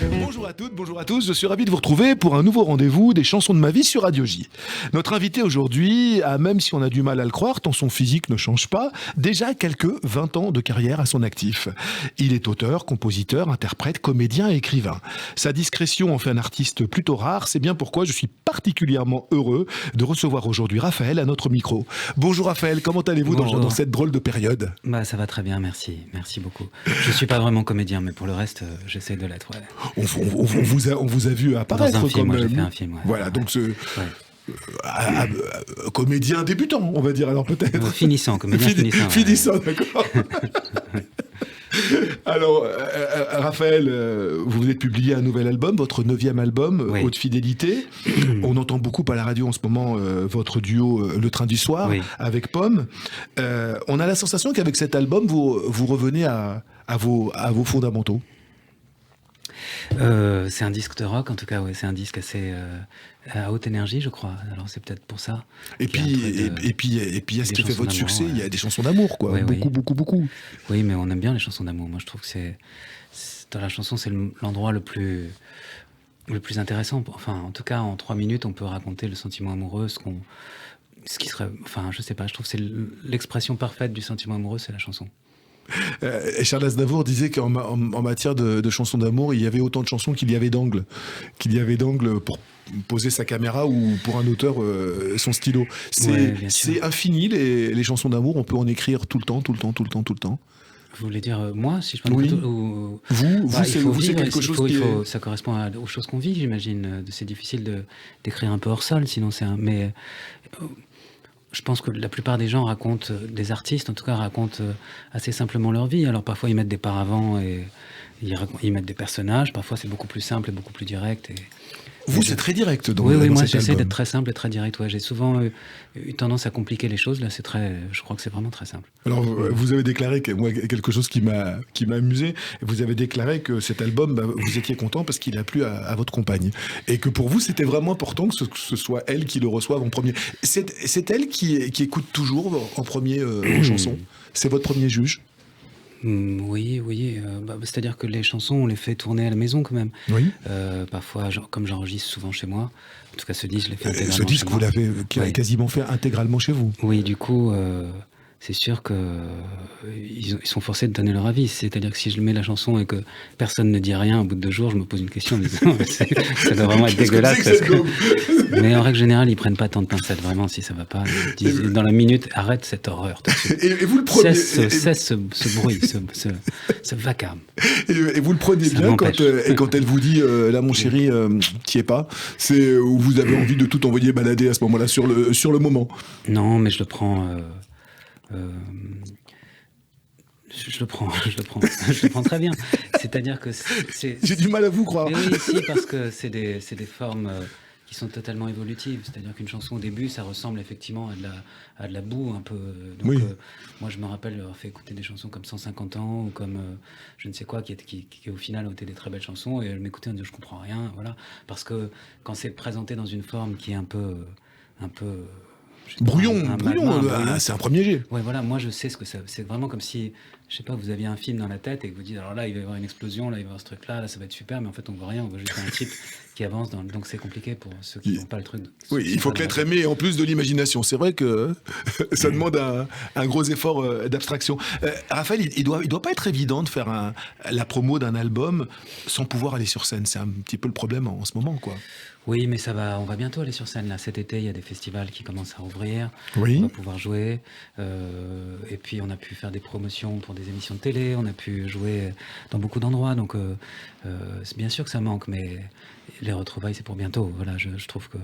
Bonjour à toutes, bonjour à tous, je suis ravi de vous retrouver pour un nouveau rendez-vous des chansons de ma vie sur Radio J. Notre invité aujourd'hui a, même si on a du mal à le croire, tant son physique ne change pas, déjà quelques 20 ans de carrière à son actif. Il est auteur, compositeur, interprète, comédien et écrivain. Sa discrétion en fait un artiste plutôt rare, c'est bien pourquoi je suis particulièrement heureux de recevoir aujourd'hui Raphaël à notre micro. Bonjour Raphaël, comment allez-vous dans cette drôle de période ? Bah, ça va très bien, merci beaucoup. Je suis pas vraiment comédien, mais pour le reste, j'essaie de l'être, ouais. On vous a vu apparaître dans un film, comme... j'ai fait un film, ouais. Voilà, donc ouais. Comédien débutant, on va dire alors peut-être. Finissant, comédien finissant. Finissant, d'accord. Alors, Raphaël, vous venez de publier un nouvel album, votre 9e album, Oui. Haute Fidélité. On entend beaucoup à la radio en ce moment votre duo Le Train du Soir, Oui. avec Pomme. On a la sensation qu'avec cet album, vous revenez à vos fondamentaux. C'est un disque de rock, en tout cas, ouais, c'est un disque assez à haute énergie, je crois. Alors c'est peut-être pour ça. Et puis, il y a ce qui fait votre succès, il y a des chansons d'amour, quoi. Oui, beaucoup. Oui, mais on aime bien les chansons d'amour. Moi, je trouve que dans la chanson, c'est l'endroit le plus intéressant. Enfin, en tout cas, en 3 minutes, on peut raconter le sentiment amoureux, ce qui serait, enfin, je sais pas, je trouve que c'est l'expression parfaite du sentiment amoureux, c'est la chanson. Charles Aznavour disait qu'en matière de chansons d'amour, il y avait autant de chansons qu'il y avait d'angles pour poser sa caméra ou pour un auteur son stylo. C'est infini les chansons d'amour, on peut en écrire tout le temps. Vous voulez dire moi, si je parle Oui. Vous, c'est quelque chose ça correspond aux choses qu'on vit, j'imagine. C'est difficile d'écrire un peu hors sol, sinon mais je pense que la plupart des gens racontent, des artistes en tout cas, racontent assez simplement leur vie. Alors parfois ils mettent des paravents et ils mettent des personnages, parfois c'est beaucoup plus simple et beaucoup plus direct. C'est très direct dans Oui, moi cet j'essaie album. d'être très simple et très direct. Ouais. J'ai souvent eu tendance à compliquer les choses. Là, je crois que c'est vraiment très simple. Alors, vous avez déclaré quelque chose qui m'a amusé. Vous avez déclaré que cet album, vous étiez content parce qu'il a plu à votre compagne. Et que pour vous, c'était vraiment important que ce soit elle qui le reçoive en premier. C'est elle qui écoute toujours en premier vos chansons. C'est votre premier juge. Oui. C'est-à-dire que les chansons, on les fait tourner à la maison quand même. Oui. Parfois, comme j'enregistre souvent chez moi, en tout cas ce disque, je l'ai fait intégralement Ce disque, chez vous moi. l'avez quasiment fait intégralement chez vous. Oui, du coup, c'est sûr que ils sont forcés de donner leur avis. C'est-à-dire que si je mets la chanson et que personne ne dit rien, au bout de 2 jours, je me pose une question. Ça doit vraiment être dégueulasse. Mais en règle générale, ils prennent pas tant de pincettes, vraiment, si ça va pas. Ils disent, dans la minute, arrête cette horreur. Et vous le prenez... Cesse ce bruit, ce vacarme. Et vous le prenez bien quand elle vous dit là mon chéri, t'y es pas. C'est où vous avez envie de tout envoyer balader à ce moment-là sur le moment. Non, mais je le prends. Je le prends très bien. C'est-à-dire que J'ai du mal à vous croire. Mais oui, si, parce que c'est des formes qui sont totalement évolutives. C'est-à-dire qu'une chanson au début, ça ressemble effectivement à de la boue un peu. Donc, oui. Moi, je me rappelle avoir fait écouter des chansons comme 150 ans ou comme je ne sais quoi, qui au final ont été des très belles chansons. Et elle m'écoutait en disant je comprends rien, voilà. Parce que quand c'est présenté dans une forme qui est un peu brouillon, c'est un premier jet. Ouais, voilà, moi je sais ce que c'est vraiment comme si, je sais pas, vous aviez un film dans la tête et que vous dites alors là il va y avoir une explosion, là il va y avoir ce truc-là, là ça va être super, mais en fait on voit rien, on voit juste un type qui avance donc c'est compliqué pour ceux qui n'ont pas le truc. Oui, il faut que l'être aimé ait en plus de l'imagination. C'est vrai que ça demande un gros effort d'abstraction. Raphaël, il doit pas être évident de faire la promo d'un album sans pouvoir aller sur scène. C'est un petit peu le problème en ce moment, quoi. Oui, mais on va bientôt aller sur scène. Là, cet été, il y a des festivals qui commencent à rouvrir. Oui. On va pouvoir jouer. Et puis, on a pu faire des promotions pour des émissions de télé. On a pu jouer dans beaucoup d'endroits. Donc, c'est bien sûr que ça manque, mais les retrouvailles, c'est pour bientôt. Voilà, je trouve que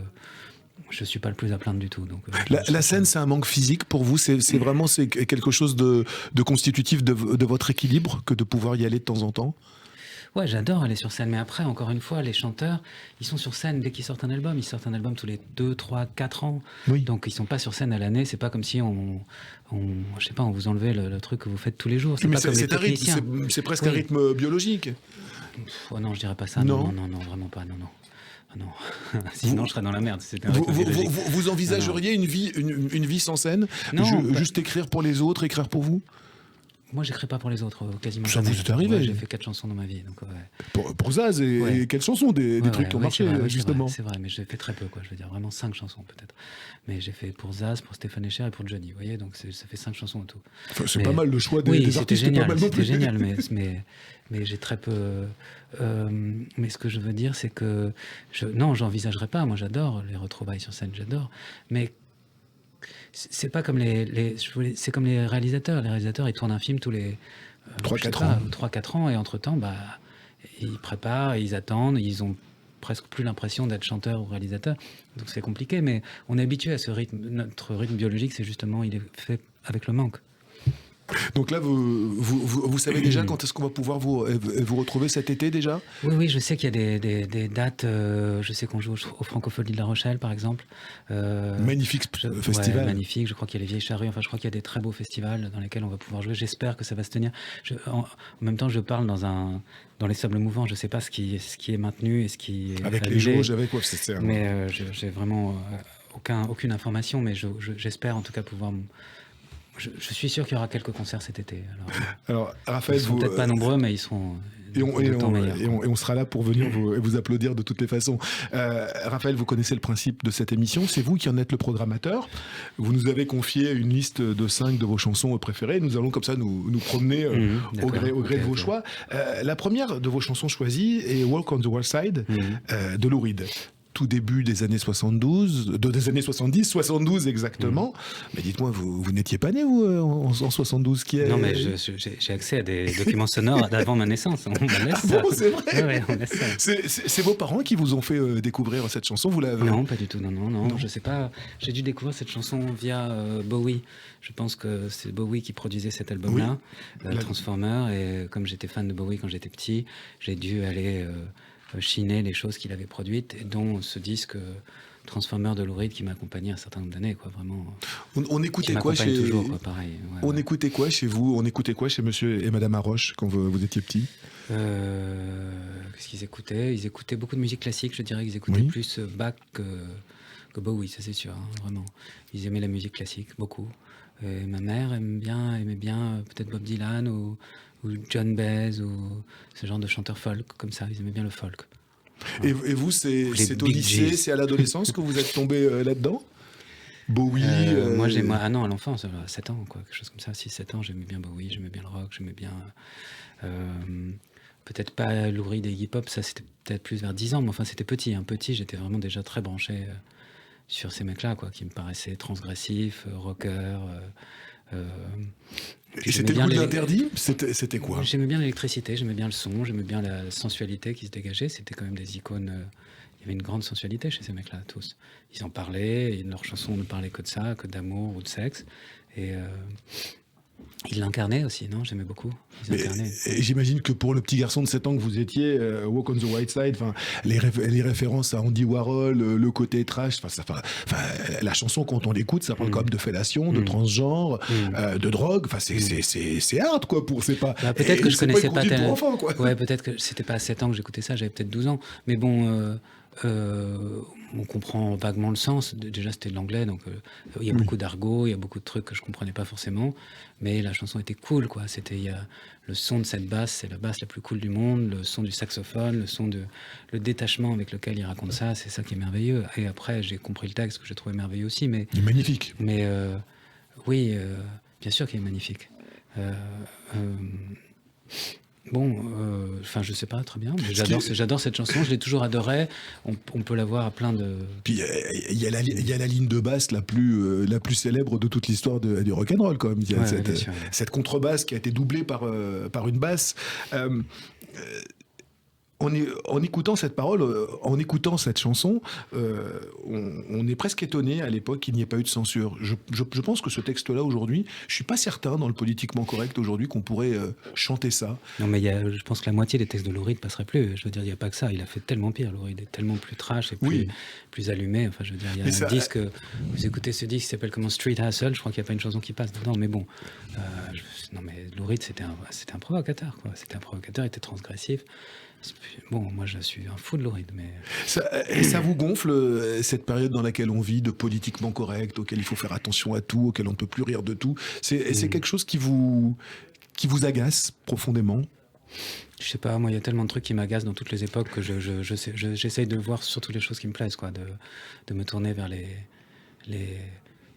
je suis pas le plus à plaindre du tout. Donc, la scène, c'est un manque physique pour vous. C'est vraiment quelque chose de constitutif de votre équilibre que de pouvoir y aller de temps en temps. Ouais, j'adore aller sur scène, mais après, encore une fois, les chanteurs, ils sont sur scène dès qu'ils sortent un album. Ils sortent un album tous les 2, 3, 4 ans. Oui. Donc, ils sont pas sur scène à l'année. C'est pas comme si je sais pas, on vous enlevait le truc que vous faites tous les jours. C'est mais pas comme les techniciens. C'est presque un rythme biologique. Oh non, je dirais pas ça. Non, vraiment pas. Non. Ah non. Sinon, je serais dans la merde. Vous envisageriez une vie sans scène? Non, juste écrire pour les autres, écrire pour vous? moi, j'écris pas pour les autres, quasiment Ça jamais. vous est arrivé? Ouais, j'ai fait 4 chansons dans ma vie. Donc, Pour Zaz, et quelles chansons? Des trucs qui ont marché, justement. C'est vrai, mais j'ai fait très peu, quoi. Je veux dire, vraiment 5 chansons, peut-être. Mais j'ai fait pour Zaz, pour Stéphane Echer et pour Johnny, vous voyez, donc ça fait 5 chansons en tout. Enfin, c'est pas mal, le choix des c'était artistes, génial, pas mal non plus. c'était génial, mais j'ai très peu... mais ce que je veux dire, c'est que... Non, j'envisagerais pas. Moi, j'adore les retrouvailles sur scène, j'adore. Mais c'est pas comme c'est comme les réalisateurs. Les réalisateurs, ils tournent un film tous les 3-4 ans. 3-4 ans, et entre-temps, ils préparent, ils attendent, ils ont presque plus l'impression d'être chanteur ou réalisateur. Donc c'est compliqué, mais on est habitué à ce rythme. Notre rythme biologique, c'est justement, il est fait avec le manque. Donc là, vous savez déjà quand est-ce qu'on va pouvoir vous retrouver cet été déjà? Oui, je sais qu'il y a des dates. Je sais qu'on joue au Francophonie de La Rochelle, par exemple. Magnifique festival. Ouais, magnifique. Je crois qu'il y a les Vieilles Charrues. Enfin, je crois qu'il y a des très beaux festivals dans lesquels on va pouvoir jouer. J'espère que ça va se tenir. En même temps, je parle dans les sables mouvants. Je ne sais pas ce qui est maintenu et ce qui est avec annulé. les jauges, avec quoi c'est. Mais j'ai vraiment aucune information. Mais j'espère en tout cas pouvoir. Je suis sûr qu'il y aura quelques concerts cet été. Alors Raphaël, ils seront peut-être pas nombreux, mais ils seront. Et on sera là pour venir vous applaudir de toutes les façons. Raphaël, vous connaissez le principe de cette émission, c'est vous qui en êtes le programmateur. Vous nous avez confié une liste de 5 de vos chansons préférées. Nous allons comme ça nous promener au gré de vos choix. La première de vos chansons choisies est Walk on the Wild Side de Lou Reed. Tout début des années 72 exactement. Mais dites-moi, vous n'étiez pas né, vous, en 72 Non, mais j'ai accès à des documents sonores d'avant ma naissance. On me laisse ça. Bon, c'est vrai. Ouais, on laisse ça. C'est vos parents qui vous ont fait découvrir cette chanson, vous l'avez... Non, pas du tout, non. Je sais pas. J'ai dû découvrir cette chanson via Bowie. Je pense que c'est Bowie qui produisait cet album-là, Transformer. Et comme j'étais fan de Bowie quand j'étais petit, j'ai dû aller... chiner les choses qu'il avait produites, et dont ce disque Transformer de Lou Reed qui m'a accompagné un certain nombre d'années, quoi, vraiment. On écoutait quoi chez... toujours, quoi, pareil. Écoutait quoi chez vous? On écoutait quoi chez Monsieur et Madame Haroche quand vous étiez petit? Qu'est-ce qu'ils écoutaient? Ils écoutaient beaucoup de musique classique, je dirais qu'ils écoutaient plus Bach que Bowie, ça c'est sûr, hein, vraiment. Ils aimaient la musique classique, beaucoup. Et ma mère aimait bien peut-être Bob Dylan ou John Baez ou ce genre de chanteurs folk, comme ça, ils aimaient bien le folk. Et vous, c'est au lycée, c'est à l'adolescence que vous êtes tombé là-dedans? Bowie à l'enfance, à 7 ans, quoi, quelque chose comme ça, 6-7 ans, j'aimais bien Bowie, j'aimais bien le rock, j'aimais bien... peut-être pas Lou Reed et Iggy Pop, ça c'était peut-être plus vers 10 ans, mais enfin c'était petit, j'étais vraiment déjà très branché sur ces mecs-là, quoi, qui me paraissaient transgressifs, rockers... Et c'était le goût de l'interdit? C'était quoi? J'aimais bien l'électricité, j'aimais bien le son, j'aimais bien la sensualité qui se dégageait. C'était quand même des icônes. Il y avait une grande sensualité chez ces mecs-là, tous. Ils en parlaient, et leurs chansons ne parlaient que de ça, que d'amour ou de sexe. Et ils l'incarnaient aussi, non? J'aimais beaucoup. Et j'imagine que pour le petit garçon de 7 ans que vous étiez, Walk on the White Side, les références à Andy Warhol, le côté trash, la chanson quand on l'écoute, ça parle quand même de fellation, de transgenre, de drogue. C'est hard, quoi. C'est pas. Peut-être que je connaissais pas tellement. Enfant, quoi. Ouais, peut-être que c'était pas à 7 ans que j'écoutais ça. J'avais peut-être 12 ans. Mais bon. On comprend vaguement le sens. Déjà, c'était de l'anglais, donc il y a beaucoup d'argot, il y a beaucoup de trucs que je comprenais pas forcément. Mais la chanson était cool, quoi. Il y a le son de cette basse, c'est la basse la plus cool du monde, le son du saxophone, le détachement avec lequel il raconte ça, c'est ça qui est merveilleux. Et après, j'ai compris le texte que j'ai trouvé merveilleux aussi. Mais il est magnifique. Mais oui, bien sûr qu'il est magnifique. Bon, je sais pas très bien, mais j'adore cette chanson, je l'ai toujours adorée. On peut la voir à plein de... Puis il y a la ligne de basse la plus célèbre de toute l'histoire du rock'n'roll, quand même. Il y a cette contrebasse qui a été doublée par une basse. En écoutant cette parole, en écoutant cette chanson, on est presque étonné à l'époque qu'il n'y ait pas eu de censure. Je pense que ce texte-là aujourd'hui, je suis pas certain dans le politiquement correct aujourd'hui qu'on pourrait chanter ça. Non, mais je pense que la moitié des textes de Lou Reed passeraient plus. Je veux dire, il n'y a pas que ça. Il a fait tellement pire. Lou Reed est tellement plus trash et plus allumé. Enfin, je veux dire, il y a un disque. Vous écoutez ce disque qui s'appelle comment, Street Hustle. Je crois qu'il n'y a pas une chanson qui passe dedans. Mais bon, non, mais Lou Reed, c'était un provocateur, quoi. C'était un provocateur. Il était transgressif. Bon, moi je suis un fou de Lou Reed, mais... Ça vous gonfle, cette période dans laquelle on vit, de politiquement correct, auquel il faut faire attention à tout, auquel on ne peut plus rire de tout. C'est quelque chose qui vous qui vous agace profondément? Je sais pas, moi, il y a tellement de trucs qui m'agacent dans toutes les époques que j'essaye de voir surtout les choses qui me plaisent, quoi, de me tourner vers les...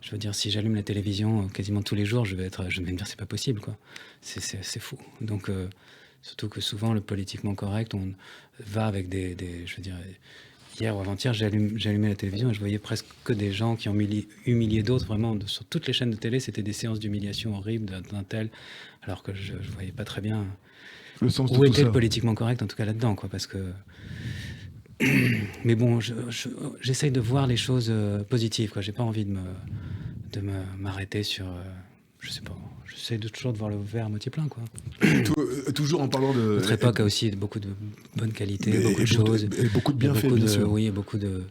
Je veux dire, si j'allume la télévision quasiment tous les jours, je vais me dire c'est pas possible, quoi. C'est fou. Donc, surtout que souvent, le politiquement correct, on va avec je veux dire, hier ou avant-hier, j'ai allumé la télévision et je voyais presque que des gens qui ont humilié d'autres, vraiment, sur toutes les chaînes de télé, c'était des séances d'humiliation horribles d'un tel, alors que je voyais pas très bien le sens où était le politiquement correct, en tout cas là-dedans, quoi, parce que... Mais bon, j'essaye de voir les choses positives, quoi. J'ai pas envie de m'arrêter sur... je sais pas, j'essaie toujours de voir le verre à moitié plein, quoi. Toujours en parlant de... Notre époque a aussi beaucoup de bonnes qualités, beaucoup de choses. Et beaucoup de bienfaits, bien sûr. Oui, et beaucoup de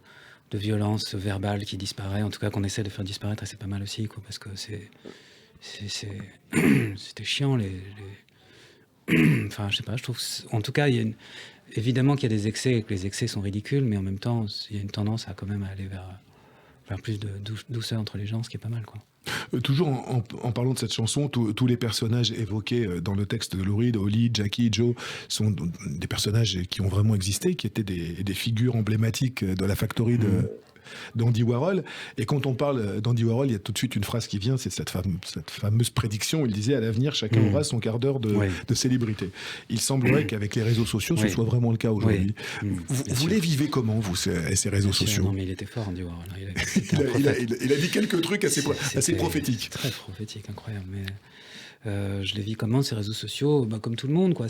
violence verbale qui disparaît, en tout cas qu'on essaie de faire disparaître, et c'est pas mal aussi, quoi, parce que c'était chiant, Enfin, je sais pas, je trouve... En tout cas, évidemment qu'il y a des excès et que les excès sont ridicules, mais en même temps, il y a une tendance à quand même aller vers plus de douceur entre les gens, ce qui est pas mal, quoi. Toujours en parlant de cette chanson, tous les personnages évoqués dans le texte de Lou Reed, Holly, Jackie, Joe, sont des personnages qui ont vraiment existé, qui étaient des figures emblématiques de la factory d'Andy Warhol. Et quand on parle d'Andy Warhol, il y a tout de suite une phrase qui vient, c'est cette fameuse prédiction. Il disait, à l'avenir, chacun aura son quart d'heure de célébrité. Il semblerait qu'avec les réseaux sociaux, ce soit vraiment le cas aujourd'hui. Vous les vivez comment, vous, ces réseaux sociaux? Non, mais il était fort, Andy Warhol. Il a dit quelques trucs assez prophétiques. Très prophétique, incroyable. Mais je les vis comment, ces réseaux sociaux? Comme tout le monde, quoi.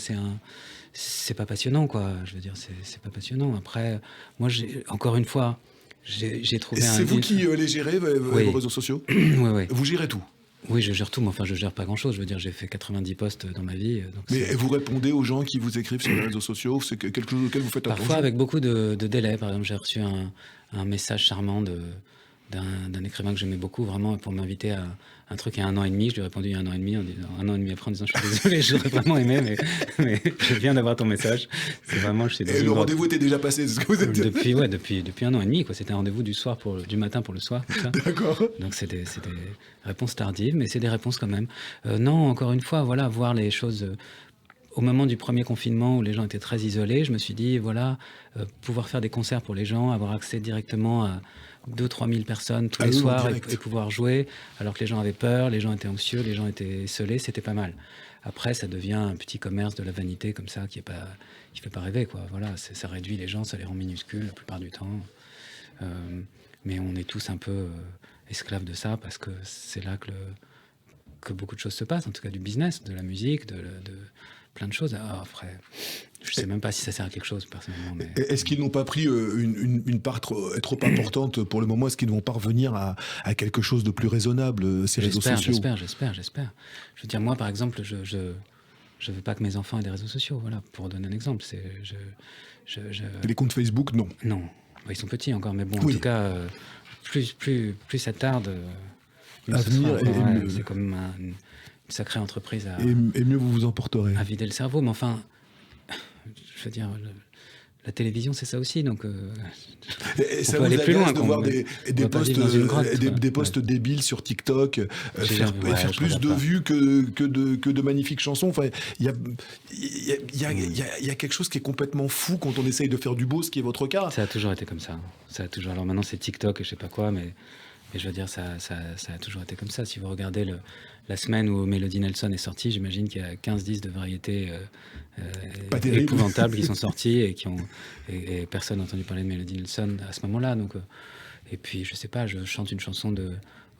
C'est pas passionnant, quoi. Je veux dire, c'est pas passionnant. Après, moi, encore une fois, j'ai trouvé C'est vous qui les gérez, vos réseaux sociaux? Oui. Vous gérez tout? Oui, je gère tout, mais enfin, je gère pas grand-chose. Je veux dire, j'ai fait 90 posts dans ma vie. Donc mais vous répondez aux gens qui vous écrivent sur les réseaux sociaux? C'est quelque chose auquel vous faites attention? Parfois, avec beaucoup de délai. Par exemple, j'ai reçu un message charmant d'un écrivain que j'aimais beaucoup, vraiment, pour m'inviter à un truc il y a 1 an et demi. Je lui ai répondu il y a 1 an et demi, 1 an et demi après, en disant je suis désolé, j'aurais vraiment aimé, mais je viens d'avoir ton message. C'est vraiment, je suis Et le rendez-vous était déjà passé, c'est ce que vous êtes dit? Depuis 1 an et demi, quoi. C'était un rendez-vous du matin pour le soir. D'accord. Donc c'est des réponses tardives, mais c'est des réponses quand même. Non, encore une fois, voilà, voir les choses... Au moment du premier confinement où les gens étaient très isolés, je me suis dit, voilà, pouvoir faire des concerts pour les gens, avoir accès directement à 2-3 000 personnes tous les soirs et pouvoir jouer, alors que les gens avaient peur, les gens étaient anxieux, les gens étaient esselés, c'était pas mal. Après, ça devient un petit commerce de la vanité comme ça qui fait pas rêver, quoi. Voilà, ça réduit les gens, ça les rend minuscules la plupart du temps. Mais on est tous un peu esclaves de ça parce que c'est là que beaucoup de choses se passent, en tout cas du business, de la musique, de plein de choses. Alors après, je sais même pas si ça sert à quelque chose personnellement. Mais... Est-ce qu'ils n'ont pas pris une part trop importante pour le moment? Est-ce qu'ils ne vont pas revenir à quelque chose de plus raisonnable, ces réseaux sociaux? J'espère. Je veux dire, moi par exemple, je veux pas que mes enfants aient des réseaux sociaux. Voilà, pour donner un exemple, Les comptes Facebook, non. Non, ils sont petits encore, mais bon, en tout cas, plus ça tarde. À venir, c'est comme une sacrée entreprise et mieux vous vous en porterez. À vider le cerveau, mais enfin, je veux dire, la télévision, c'est ça aussi, donc et ça vous aller plus loin de voir des posts débiles sur TikTok, faire plus de vues que de magnifiques chansons. Enfin, il y a quelque chose qui est complètement fou quand on essaye de faire du beau, ce qui est votre cas. Ça a toujours été comme ça. Alors maintenant, c'est TikTok et je sais pas quoi, mais je veux dire, ça a toujours été comme ça. Si vous regardez la semaine où Melody Nelson est sortie, j'imagine qu'il y a 15 disques de variété épouvantables qui sont sortis et personne n'a entendu parler de Melody Nelson à ce moment-là. Donc, et puis, je sais pas, je chante une chanson de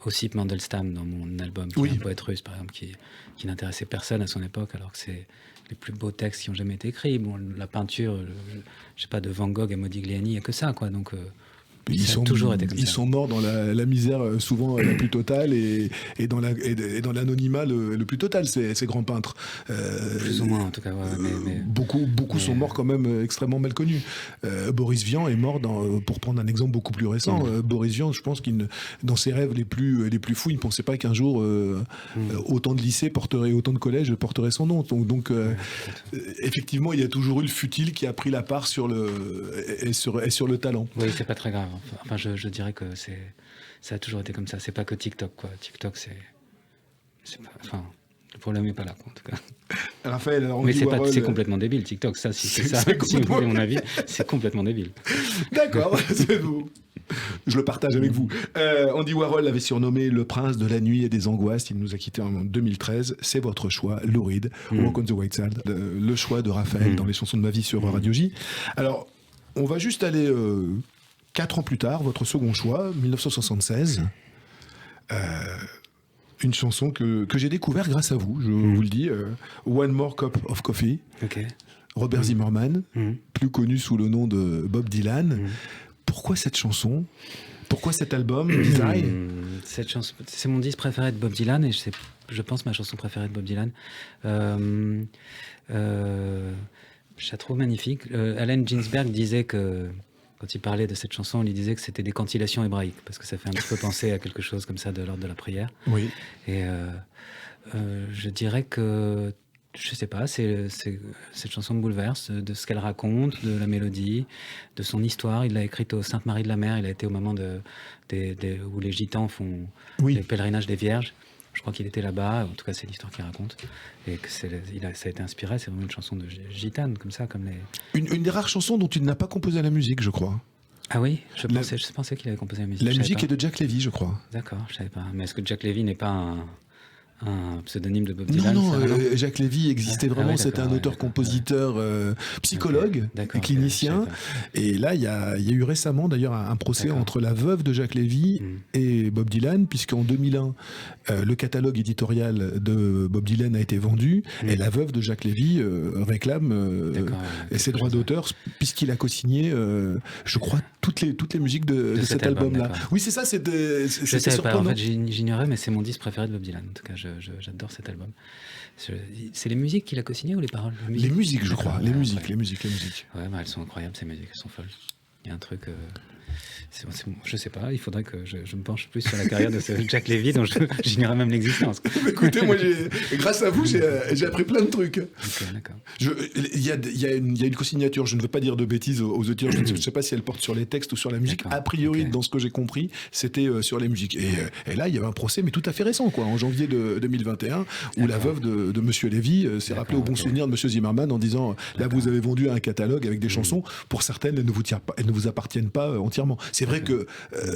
Ossip Mandelstam dans mon album, qui est un poète russe, par exemple, qui n'intéressait personne à son époque, alors que c'est les plus beaux textes qui ont jamais été écrits. Bon, la peinture, je sais pas, de Van Gogh à Modigliani, il n'y a que ça, quoi. Donc... Ils sont morts dans la misère souvent la plus totale et dans l'anonymat le plus total, ces grands peintres. Plus ou moins, en tout cas. Mais beaucoup sont morts quand même extrêmement mal connus. Boris Vian est mort, pour prendre un exemple beaucoup plus récent, Boris Vian, je pense dans ses rêves les plus fous, il ne pensait pas qu'un jour autant de lycées porteraient, autant de collèges porteraient son nom. Donc effectivement, il y a toujours eu le futile qui a pris la part sur le talent. Oui, c'est pas très grave. Enfin, je dirais que ça a toujours été comme ça. C'est pas que TikTok, quoi. TikTok, c'est pas... Enfin, Le problème n'est pas là, en tout cas. Raphaël, alors mais c'est complètement débile, TikTok. Ça, si c'est ça, si vous voulez mon avis, c'est complètement débile. D'accord, c'est vous. Je le partage avec vous. Andy Warhol l'avait surnommé le prince de la nuit et des angoisses. Il nous a quittés en 2013. C'est votre choix, Lou Reed, Walk on the White Side, le choix de Raphaël dans les chansons de ma vie sur Radio J. Alors, on va juste aller 4 ans plus tard, votre second choix, 1976. Une chanson que j'ai découvert grâce à vous, je vous le dis. One More Cup of Coffee. Okay. Robert Zimmerman, plus connu sous le nom de Bob Dylan. Pourquoi cette chanson ? Pourquoi cet album, Design ? Cette chanson, c'est mon disque préféré de Bob Dylan et je pense ma chanson préférée de Bob Dylan. Je la trouve magnifique. Allen Ginsberg disait que, quand il parlait de cette chanson, il disait que c'était des cantillations hébraïques, parce que ça fait un petit peu penser à quelque chose comme ça de l'ordre de la prière. Oui. Et je dirais que, je sais pas, cette chanson me bouleverse de ce qu'elle raconte, de la mélodie, de son histoire. Il l'a écrite au Sainte-Marie de la Mer. Il a été au moment où les gitans font les pèlerinages des Vierges. Je crois qu'il était là-bas, en tout cas c'est l'histoire qu'il raconte, et que ça a été inspiré, c'est vraiment une chanson de gitane, comme ça, comme les... Une des rares chansons dont il n'a pas composé la musique, je crois. Ah oui, je pensais qu'il avait composé la musique. La musique est de Jack Levy, je crois. D'accord, je savais pas. Mais est-ce que Jack Levy n'est pas un pseudonyme de Bob Dylan? Non, Jacques Lévy existait vraiment, c'était un auteur-compositeur psychologue, clinicien. Et là, il y a eu récemment d'ailleurs un procès entre la veuve de Jacques Lévy et Bob Dylan, puisqu'en 2001, le catalogue éditorial de Bob Dylan a été vendu, et la veuve de Jacques Lévy réclame ses droits d'auteur, puisqu'il a co-signé, je crois, toutes les musiques de cet album-là. Oui, c'est ça, c'était surprenant. En fait, j'ignorais, mais c'est mon disque préféré de Bob Dylan. En tout cas, j'adore cet album. C'est les musiques qu'il a co-signées ou les paroles? Les musiques, je crois. Les musiques. Ouais, elles sont incroyables, ces musiques, elles sont folles. Il y a un truc... je sais pas, il faudrait que je me penche plus sur la carrière de ce Jack Levy dont j'ignorais même l'existence. Écoutez, moi, grâce à vous, j'ai appris plein de trucs. Okay, d'accord. Il y a une co-signature, je ne veux pas dire de bêtises aux auditeurs, je ne sais pas si elle porte sur les textes ou sur la musique. A priori, dans ce que j'ai compris, c'était sur les musiques. Et là, il y avait un procès, mais tout à fait récent, quoi, en janvier 2021, où la veuve de Monsieur Lévy s'est rappelée au bon souvenir de Monsieur Zimmerman en disant là, vous avez vendu un catalogue avec des chansons, pour certaines, elles ne vous appartiennent pas entièrement. C'est vrai que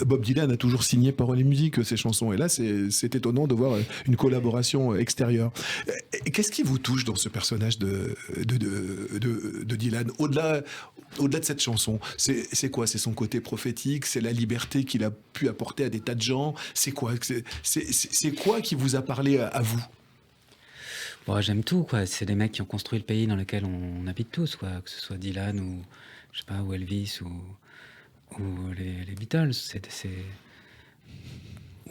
Bob Dylan a toujours signé paroles et musique, ces chansons. Et là, c'est étonnant de voir une collaboration extérieure. Qu'est-ce qui vous touche dans ce personnage de Dylan, au-delà de cette chanson? C'est quoi? C'est son côté prophétique? C'est la liberté qu'il a pu apporter à des tas de gens? C'est quoi? C'est quoi qui vous a parlé à vous? Bon, j'aime tout, quoi. C'est des mecs qui ont construit le pays dans lequel on habite tous, quoi. Que ce soit Dylan ou, je sais pas, ou Elvis ou les Beatles,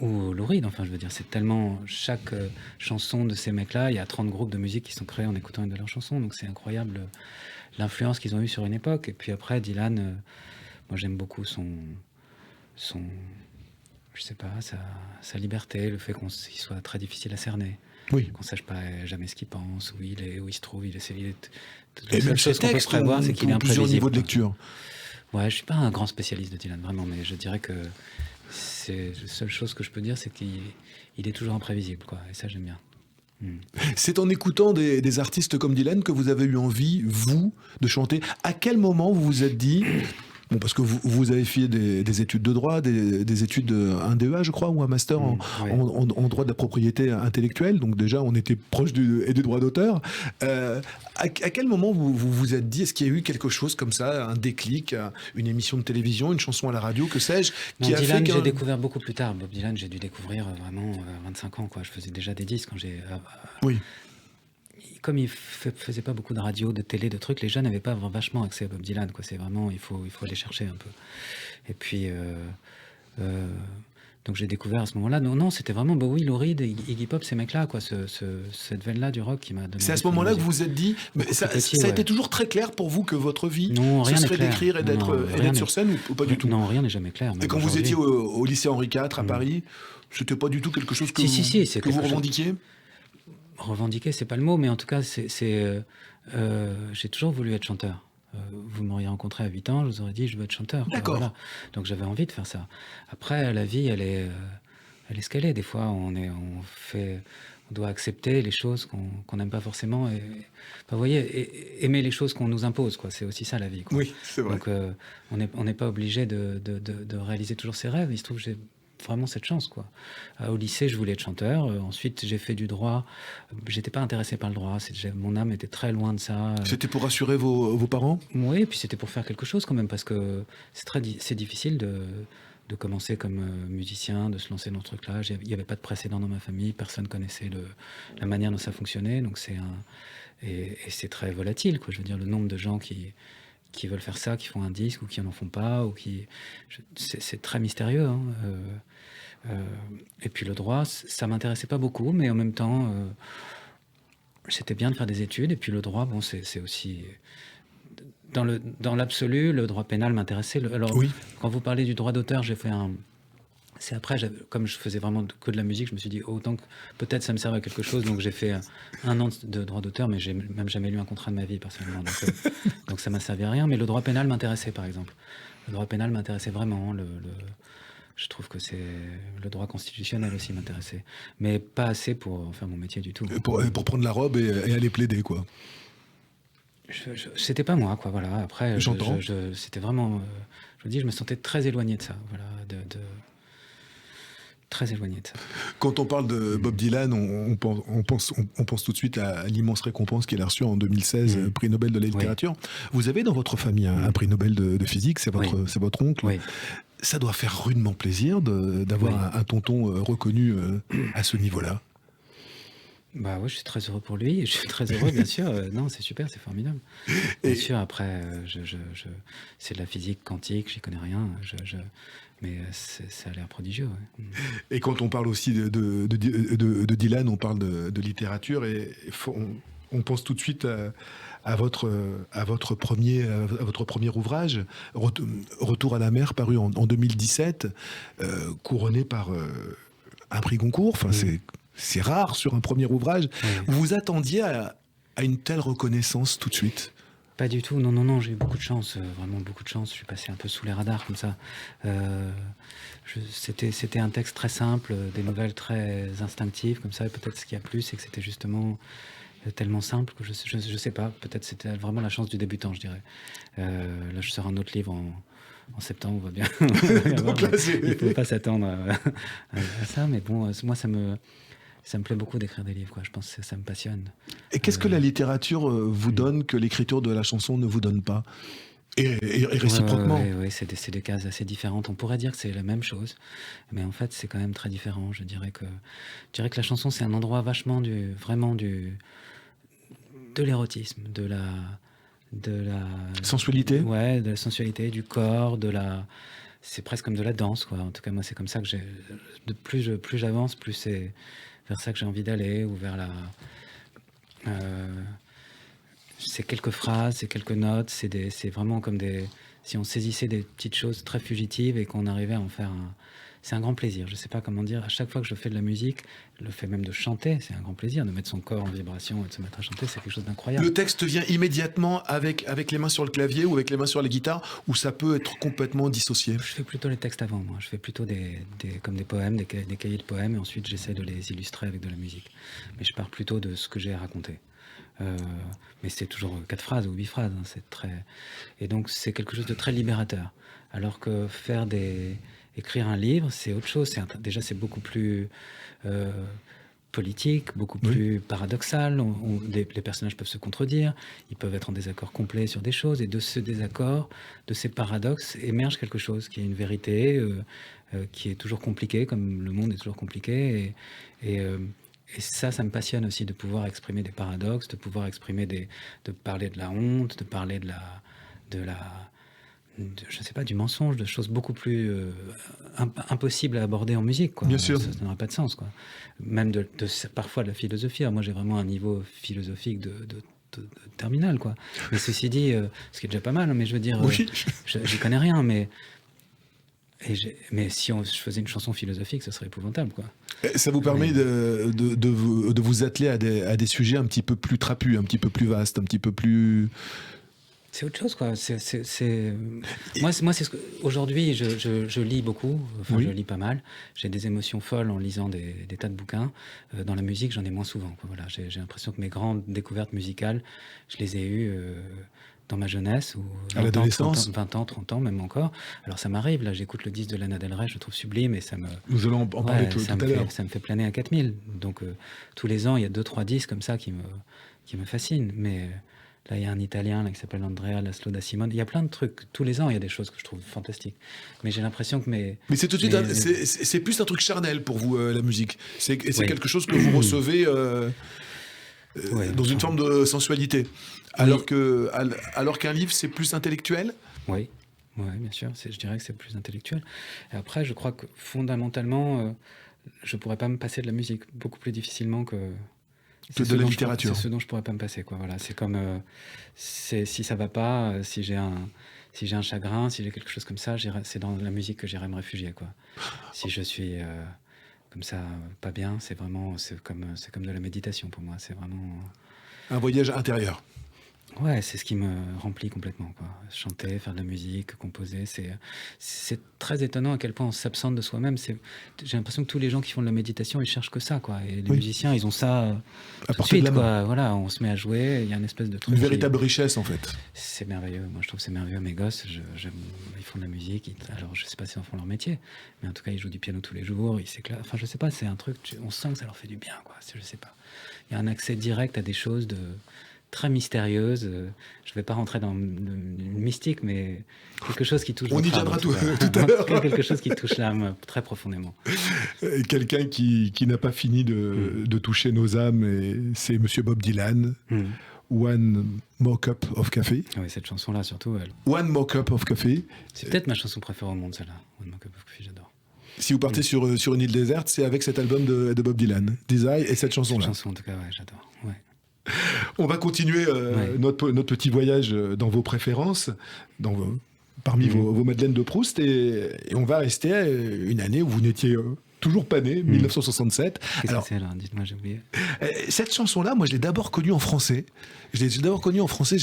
ou Lou Reed, enfin je veux dire, c'est tellement... Chaque chanson de ces mecs-là, il y a 30 groupes de musique qui sont créés en écoutant une de leurs chansons, donc c'est incroyable l'influence qu'ils ont eue sur une époque. Et puis après, Dylan, moi j'aime beaucoup son je sais pas, sa liberté, le fait qu'il soit très difficile à cerner. Oui. Qu'on sache pas jamais ce qu'il pense, où il est, où il se trouve, et même ce texte, prévoir, c'est qu'il est plusieurs niveaux de lecture. Ouais, je suis pas un grand spécialiste de Dylan, vraiment, mais je dirais que c'est la seule chose que je peux dire, c'est qu'il est toujours imprévisible, quoi, et ça j'aime bien. C'est en écoutant des artistes comme Dylan que vous avez eu envie, vous, de chanter. À quel moment vous vous êtes dit... Bon, parce que vous avez fait des études de droit, des études, un DEA, je crois, ou un master en droit de la propriété intellectuelle. Donc déjà, on était proche du droit d'auteur. À quel moment vous vous êtes dit, est-ce qu'il y a eu quelque chose comme ça, un déclic, une émission de télévision, une chanson à la radio, que sais-je, qui a Dylan, fait j'ai découvert beaucoup plus tard. Bob Dylan, j'ai dû découvrir vraiment 25 ans, quoi. Je faisais déjà des disques quand j'ai... Oui. Comme il faisait pas beaucoup de radio, de télé, de trucs, les jeunes n'avaient pas vachement accès à Bob Dylan, quoi. C'est vraiment, il faut aller chercher un peu. Et puis, donc j'ai découvert à ce moment-là. Non, c'était vraiment Bowie, Lou Reed, Iggy Pop, ces mecs-là, quoi. Cette veine-là du rock qui m'a donné. C'est à ce moment-là que vous vous êtes dit, mais ça a été toujours très clair pour vous que votre vie, ce serait d'écrire et d'être sur scène, ou pas du tout? Non, rien n'est jamais clair. Et quand vous étiez au lycée Henri IV à Paris, c'était pas du tout quelque chose que vous revendiquiez? Revendiquer, c'est pas le mot, mais en tout cas, j'ai toujours voulu être chanteur. Vous m'auriez rencontré à 8 ans, je vous aurais dit je veux être chanteur. D'accord. Voilà. Donc j'avais envie de faire ça. Après, la vie, elle est elle est ce qu'elle est. Des fois, on doit accepter les choses qu'on n'aime pas forcément. Et, enfin, vous voyez, aimer les choses qu'on nous impose, quoi. C'est aussi ça la vie, quoi. Oui, c'est vrai. Donc, on n'est pas obligé de réaliser toujours ses rêves. Il se trouve que j'ai vraiment cette chance, quoi. Au lycée, je voulais être chanteur. Ensuite, j'ai fait du droit. J'étais pas intéressé par le droit. Mon âme était très loin de ça. C'était pour rassurer vos parents? Oui, et puis c'était pour faire quelque chose quand même, parce que c'est difficile de commencer comme musicien, de se lancer dans ce truc-là. Il n'y avait pas de précédent dans ma famille, personne connaissait la manière dont ça fonctionnait, donc et c'est très volatile, quoi. Je veux dire, le nombre de gens qui veulent faire ça, qui font un disque ou qui n'en font pas, c'est très mystérieux, hein. Et puis le droit, ça m'intéressait pas beaucoup, mais en même temps, c'était bien de faire des études. Et puis le droit, bon, c'est aussi dans l'absolu, le droit pénal m'intéressait. Alors, Oui. quand vous parlez du droit d'auteur, c'est après, comme je faisais vraiment que de la musique, je me suis dit, autant que peut-être ça me serve à quelque chose. Donc j'ai fait 1 an de droit d'auteur, mais j'ai même jamais lu un contrat de ma vie, personnellement. Donc ça m'a servi à rien. Mais le droit pénal m'intéressait, par exemple. Le droit pénal m'intéressait vraiment. Je trouve que le droit constitutionnel aussi m'intéressait. Mais pas assez pour faire mon métier du tout. Pour prendre la robe et aller plaider, quoi. C'était pas moi, quoi, voilà. Après, J'entends. c'était vraiment... je vous dis, je me sentais très éloigné de ça, voilà, très éloigné de ça. Quand on parle de Bob Dylan, on pense tout de suite à l'immense récompense qu'il a reçue en 2016, prix Nobel de la littérature. Oui. Vous avez dans votre famille un prix Nobel de physique, c'est votre oncle. Oui. Ça doit faire rudement plaisir d'avoir un tonton reconnu à ce niveau-là. Bah ouais, je suis très heureux pour lui, je suis très heureux, bien sûr. Non, c'est super, c'est formidable. Bien sûr, après, c'est de la physique quantique, j'y connais rien, mais ça a l'air prodigieux. Ouais. Et quand on parle aussi de Dylan, on parle de littérature, et on pense tout de suite à votre premier ouvrage, Retour à la mer, paru en 2017, couronné par un prix Goncourt. Enfin, c'est rare sur un premier ouvrage. Vous vous attendiez à une telle reconnaissance tout de suite? Pas du tout, non, j'ai eu beaucoup de chance, vraiment beaucoup de chance. Je suis passé un peu sous les radars comme ça. C'était un texte très simple, des nouvelles très instinctives comme ça. Et peut-être ce qu'il y a plus, c'est que c'était justement tellement simple que je sais pas. Peut-être c'était vraiment la chance du débutant, je dirais. Là, je sors un autre livre en septembre, on va bien. Donc là, il ne faut pas s'attendre à ça, mais bon, moi, ça me plaît beaucoup d'écrire des livres, quoi. Je pense que ça me passionne. Et qu'est-ce que la littérature vous donne que l'écriture de la chanson ne vous donne pas? Et réciproquement. Oui, c'est des cases assez différentes. On pourrait dire que c'est la même chose, mais en fait, c'est quand même très différent. Je dirais que la chanson, c'est un endroit vachement de l'érotisme, de la sensualité. Ouais, de la sensualité, du corps, c'est presque comme de la danse, quoi. En tout cas, moi, c'est comme ça que plus j'avance, plus c'est vers ça que j'ai envie d'aller, ou vers c'est quelques phrases, c'est quelques notes, c'est vraiment comme si on saisissait des petites choses très fugitives et qu'on arrivait à en faire c'est un grand plaisir. Je sais pas comment dire. À chaque fois que je fais de la musique, le fait même de chanter, c'est un grand plaisir de mettre son corps en vibration et de se mettre à chanter, c'est quelque chose d'incroyable. Le texte vient immédiatement avec les mains sur le clavier ou avec les mains sur la guitare, ou ça peut être complètement dissocié? Je fais plutôt les textes avant, moi. Je fais plutôt comme des poèmes, des cahiers de poèmes, et ensuite j'essaie de les illustrer avec de la musique. Mais je pars plutôt de ce que j'ai à raconter. Mais c'est toujours 4 phrases ou 8 phrases, hein, c'est très... Et donc c'est quelque chose de très libérateur. Alors que écrire un livre, c'est autre chose. Déjà, c'est beaucoup plus politique, beaucoup plus paradoxal. Les personnages peuvent se contredire, ils peuvent être en désaccord complet sur des choses, et de ce désaccord, de ces paradoxes, émerge quelque chose qui est une vérité, qui est toujours compliquée, comme le monde est toujours compliqué. Et ça me passionne aussi, de pouvoir exprimer des paradoxes, de pouvoir exprimer de parler de la honte, de parler je sais pas, du mensonge, de choses beaucoup plus impossibles à aborder en musique, quoi. Bien sûr. Ça n'aurait pas de sens, quoi. Même parfois de la philosophie. Alors moi, j'ai vraiment un niveau philosophique de terminal, quoi. Mais ceci dit, ce qui est déjà pas mal, mais je veux dire, j'y connais rien, mais si je faisais une chanson philosophique, ce serait épouvantable, quoi. Ça vous permet de vous atteler à des sujets un petit peu plus trapus, un petit peu plus vastes, un petit peu plus... C'est autre chose, quoi. Moi, c'est aujourd'hui, je lis beaucoup. Enfin, Oui. je lis pas mal. J'ai des émotions folles en lisant des tas de bouquins. Dans la musique, j'en ai moins souvent, quoi. Voilà, j'ai l'impression que mes grandes découvertes musicales, je les ai eues dans ma jeunesse, ou À 20 ans, 30 ans, l'adolescence. 20 ans, 30 ans, même encore. Alors ça m'arrive, là, j'écoute le disque de Lana Del Rey, je le trouve sublime, et Nous allons en parler ouais, tout à l'heure. ça me fait planer à 4000. Donc tous les ans, il y a 2-3 disques comme ça qui me fascinent. Mais là, il y a un Italien là, qui s'appelle Andrea Laszlo da Simone. Il y a plein de trucs. Tous les ans, il y a des choses que je trouve fantastiques. Mais j'ai l'impression que Mais c'est tout de suite, c'est plus un truc charnel pour vous, la musique. C'est Oui. quelque chose que vous recevez Ouais, dans une enfin, forme de sensualité. Alors qu'un livre, c'est plus intellectuel. Oui, ouais, bien sûr. Je dirais que c'est plus intellectuel. Et après, je crois que fondamentalement, je pourrais pas me passer de la musique beaucoup plus difficilement que Que de la littérature. C'est ce dont je pourrais pas me passer, quoi. Voilà, c'est comme si ça va pas, si j'ai un chagrin, si j'ai quelque chose comme ça, c'est dans la musique que j'irai me réfugier, quoi. Si je suis comme ça, pas bien, c'est comme de la méditation pour moi. C'est vraiment, Un voyage intérieur. ouais, c'est ce qui me remplit complètement, quoi. Chanter, faire de la musique, composer, c'est très étonnant à quel point on s'absente de soi-même. J'ai l'impression que tous les gens qui font de la méditation, ils cherchent que ça, quoi. Et les Oui. musiciens, ils ont ça À tout de portée de suite, la main. quoi. Voilà, on se met à jouer, il y a une espèce de truc. Une véritable richesse, en fait. C'est merveilleux. Moi, je trouve que c'est merveilleux. Mes gosses, ils font de la musique. Alors, je sais pas s'ils en font leur métier, mais en tout cas, ils jouent du piano tous les jours. Ils s'éclatent. Enfin, je sais pas. C'est un truc. On sent que ça leur fait du bien, quoi. Je sais pas. Il y a un accès direct à des choses très mystérieuses. Je vais pas rentrer dans le mystique, mais quelque chose qui touche On y votre âme, viendra en tout cas. tout à l'heure. Quelque chose qui touche l'âme très profondément. Quelqu'un qui n'a pas fini de toucher nos âmes, et c'est Monsieur Bob Dylan. Mm. One More Cup of Coffee. Oui, cette chanson-là, surtout, One More Cup of Coffee. c'est peut-être ma chanson préférée au monde, celle-là. One More Cup of Coffee, j'adore. Si vous partez sur une île déserte, c'est avec cet album de Bob Dylan, Desire, et cette Cette chanson-là. chanson, en tout cas, ouais, j'adore. Ouais. On va continuer Ouais. notre petit voyage dans vos préférences, parmi vos Madeleines de Proust, et on va rester une année où vous n'étiez toujours pas né, 1967. Qu'est-ce Alors, que c'est, là? Dites-moi, j'ai oublié. cette chanson-là, moi, je l'ai d'abord connue en français. J'ai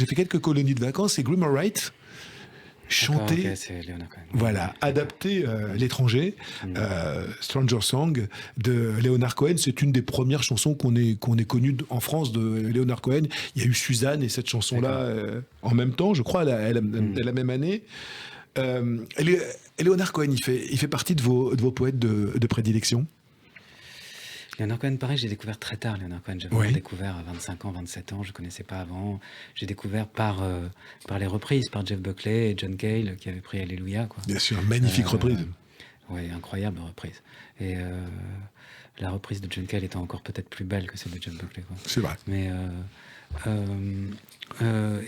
fait quelques colonies de vacances, et Grimmer Wright chantait, D'accord, ok, c'est Leonard Cohen. voilà, adapté à l'étranger, Stranger Song de Leonard Cohen. C'est une des premières chansons qu'on ait connues en France de Leonard Cohen. Il y a eu Suzanne et cette chanson-là en même temps, je crois, la même année. Et Leonard Cohen, il fait partie de vos poètes de prédilection. Leonard Cohen, pareil, j'ai découvert très tard Leonard Cohen. J'avais Oui. découvert à 25 ans, 27 ans, je ne connaissais pas avant. J'ai découvert par les reprises, par Jeff Buckley et John Cale qui avaient pris Alléluia, quoi. Bien sûr, magnifique reprise. Oui, incroyable reprise. Et la reprise de John Cale étant encore peut-être plus belle que celle de Jeff Buckley, quoi. C'est vrai. Mais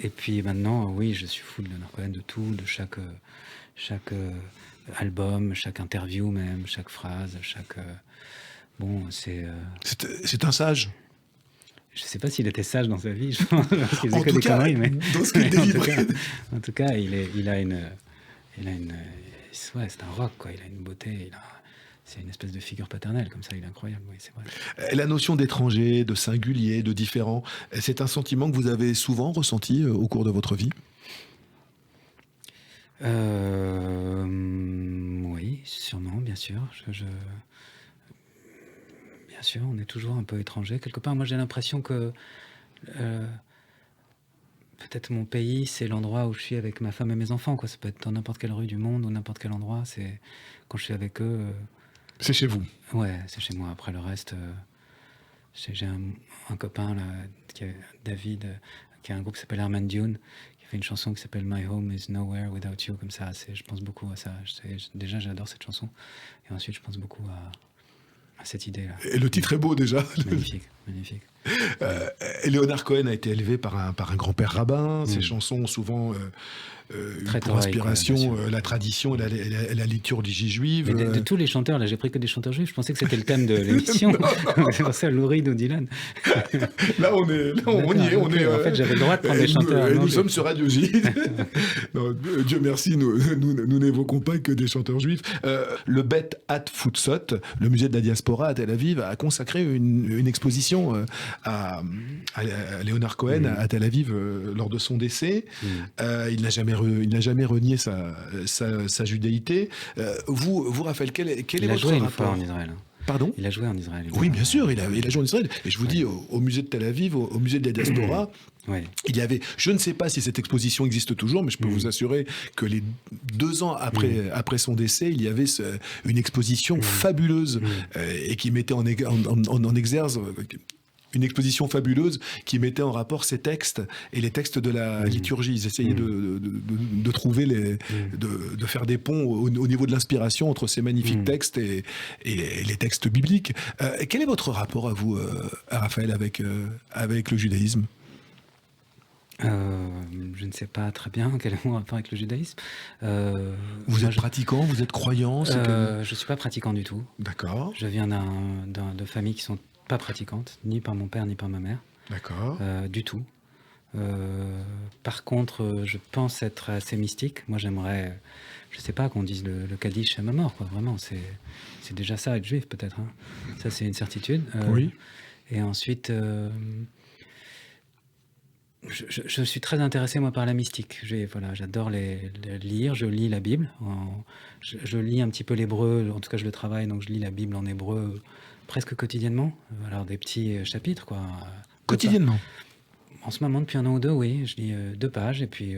et puis maintenant, oui, je suis fou de Leonard Cohen, de tout, de chaque album, chaque interview même, chaque phrase, bon, C'est un sage. je sais pas s'il était sage dans sa vie, je pense, parce qu'il faisait En que tout des cas, conneries, mais dans ce qu'il mais délivrait. en tout cas, il a une, ouais, c'est un rock, quoi. Il a une beauté, c'est une espèce de figure paternelle, comme ça, il est incroyable, oui, c'est vrai. La notion d'étranger, de singulier, de différent, c'est un sentiment que vous avez souvent ressenti au cours de votre vie? Oui, sûrement, bien sûr. Bien sûr, on est toujours un peu étranger. Quelque part, moi, j'ai l'impression que peut-être mon pays, c'est l'endroit où je suis avec ma femme et mes enfants, quoi. Ça peut être dans n'importe quelle rue du monde ou n'importe quel endroit. C'est quand je suis avec eux. C'est chez vous. Ouais, c'est chez moi. Après le reste, j'ai un copain là, David, qui a un groupe qui s'appelle Herman Dune, qui fait une chanson qui s'appelle My Home is Nowhere Without You, comme ça. Je pense beaucoup à ça. Déjà, j'adore cette chanson. Et ensuite, je pense beaucoup à cette idée-là. Et le titre est beau déjà. Magnifique, magnifique. Et Leonard Cohen a été élevé par un grand-père rabbin. Ses chansons ont souvent pour inspiration la tradition et la liturgie juive. De tous les chanteurs, là j'ai pris que des chanteurs juifs, je pensais que c'était le thème de l'émission. C'est pour ça Lou Reed ou Dylan. Là on y est. En fait j'avais le droit de prendre des chanteurs. Nous sommes sur Radio J. Non, Dieu merci, nous n'évoquons pas que des chanteurs juifs. Le Bet at Futsot, le musée de la diaspora à Tel Aviv, a consacré une exposition à Léonard Cohen à Tel Aviv lors de son décès. Il n'a jamais renié sa judéité. Vous Raphaël, quel est votre rapport? Il a joué une fois en Israël. Pardon ? Il a joué en Israël. Oui, bien sûr, il a joué en Israël. Et je vous dis, au musée de Tel Aviv, au musée de la diaspora, il y avait, je ne sais pas si cette exposition existe toujours, mais je peux vous assurer que les 2 ans après son décès, il y avait une exposition fabuleuse et qui mettait en exergue une exposition fabuleuse qui mettait en rapport ces textes et les textes de la liturgie. Ils essayaient de trouver de faire des ponts au niveau de l'inspiration entre ces magnifiques textes et les textes bibliques. Quel est votre rapport à vous, à Raphaël, avec le judaïsme ? Je ne sais pas très bien quel est mon rapport avec le judaïsme. Vous êtes pratiquant, vous êtes croyant ? Je ne suis pas pratiquant du tout. D'accord. Je viens de familles qui sont pas pratiquante, ni par mon père, ni par ma mère. D'accord. Du tout. Par contre, je pense être assez mystique. Moi, j'aimerais, je sais pas, qu'on dise le Kaddish à ma mort, quoi. Vraiment, c'est déjà ça, être juif, peut-être. Hein. Ça, c'est une certitude. Oui. Et ensuite, je suis très intéressé, moi, par la mystique. J'adore lire. Je lis la Bible. Je lis un petit peu l'hébreu. En tout cas, je le travaille, donc je lis la Bible en hébreu presque quotidiennement. Alors, des petits chapitres, quoi. Quotidiennement ? En ce moment, depuis 1 an ou 2, oui. Je lis 2 pages et puis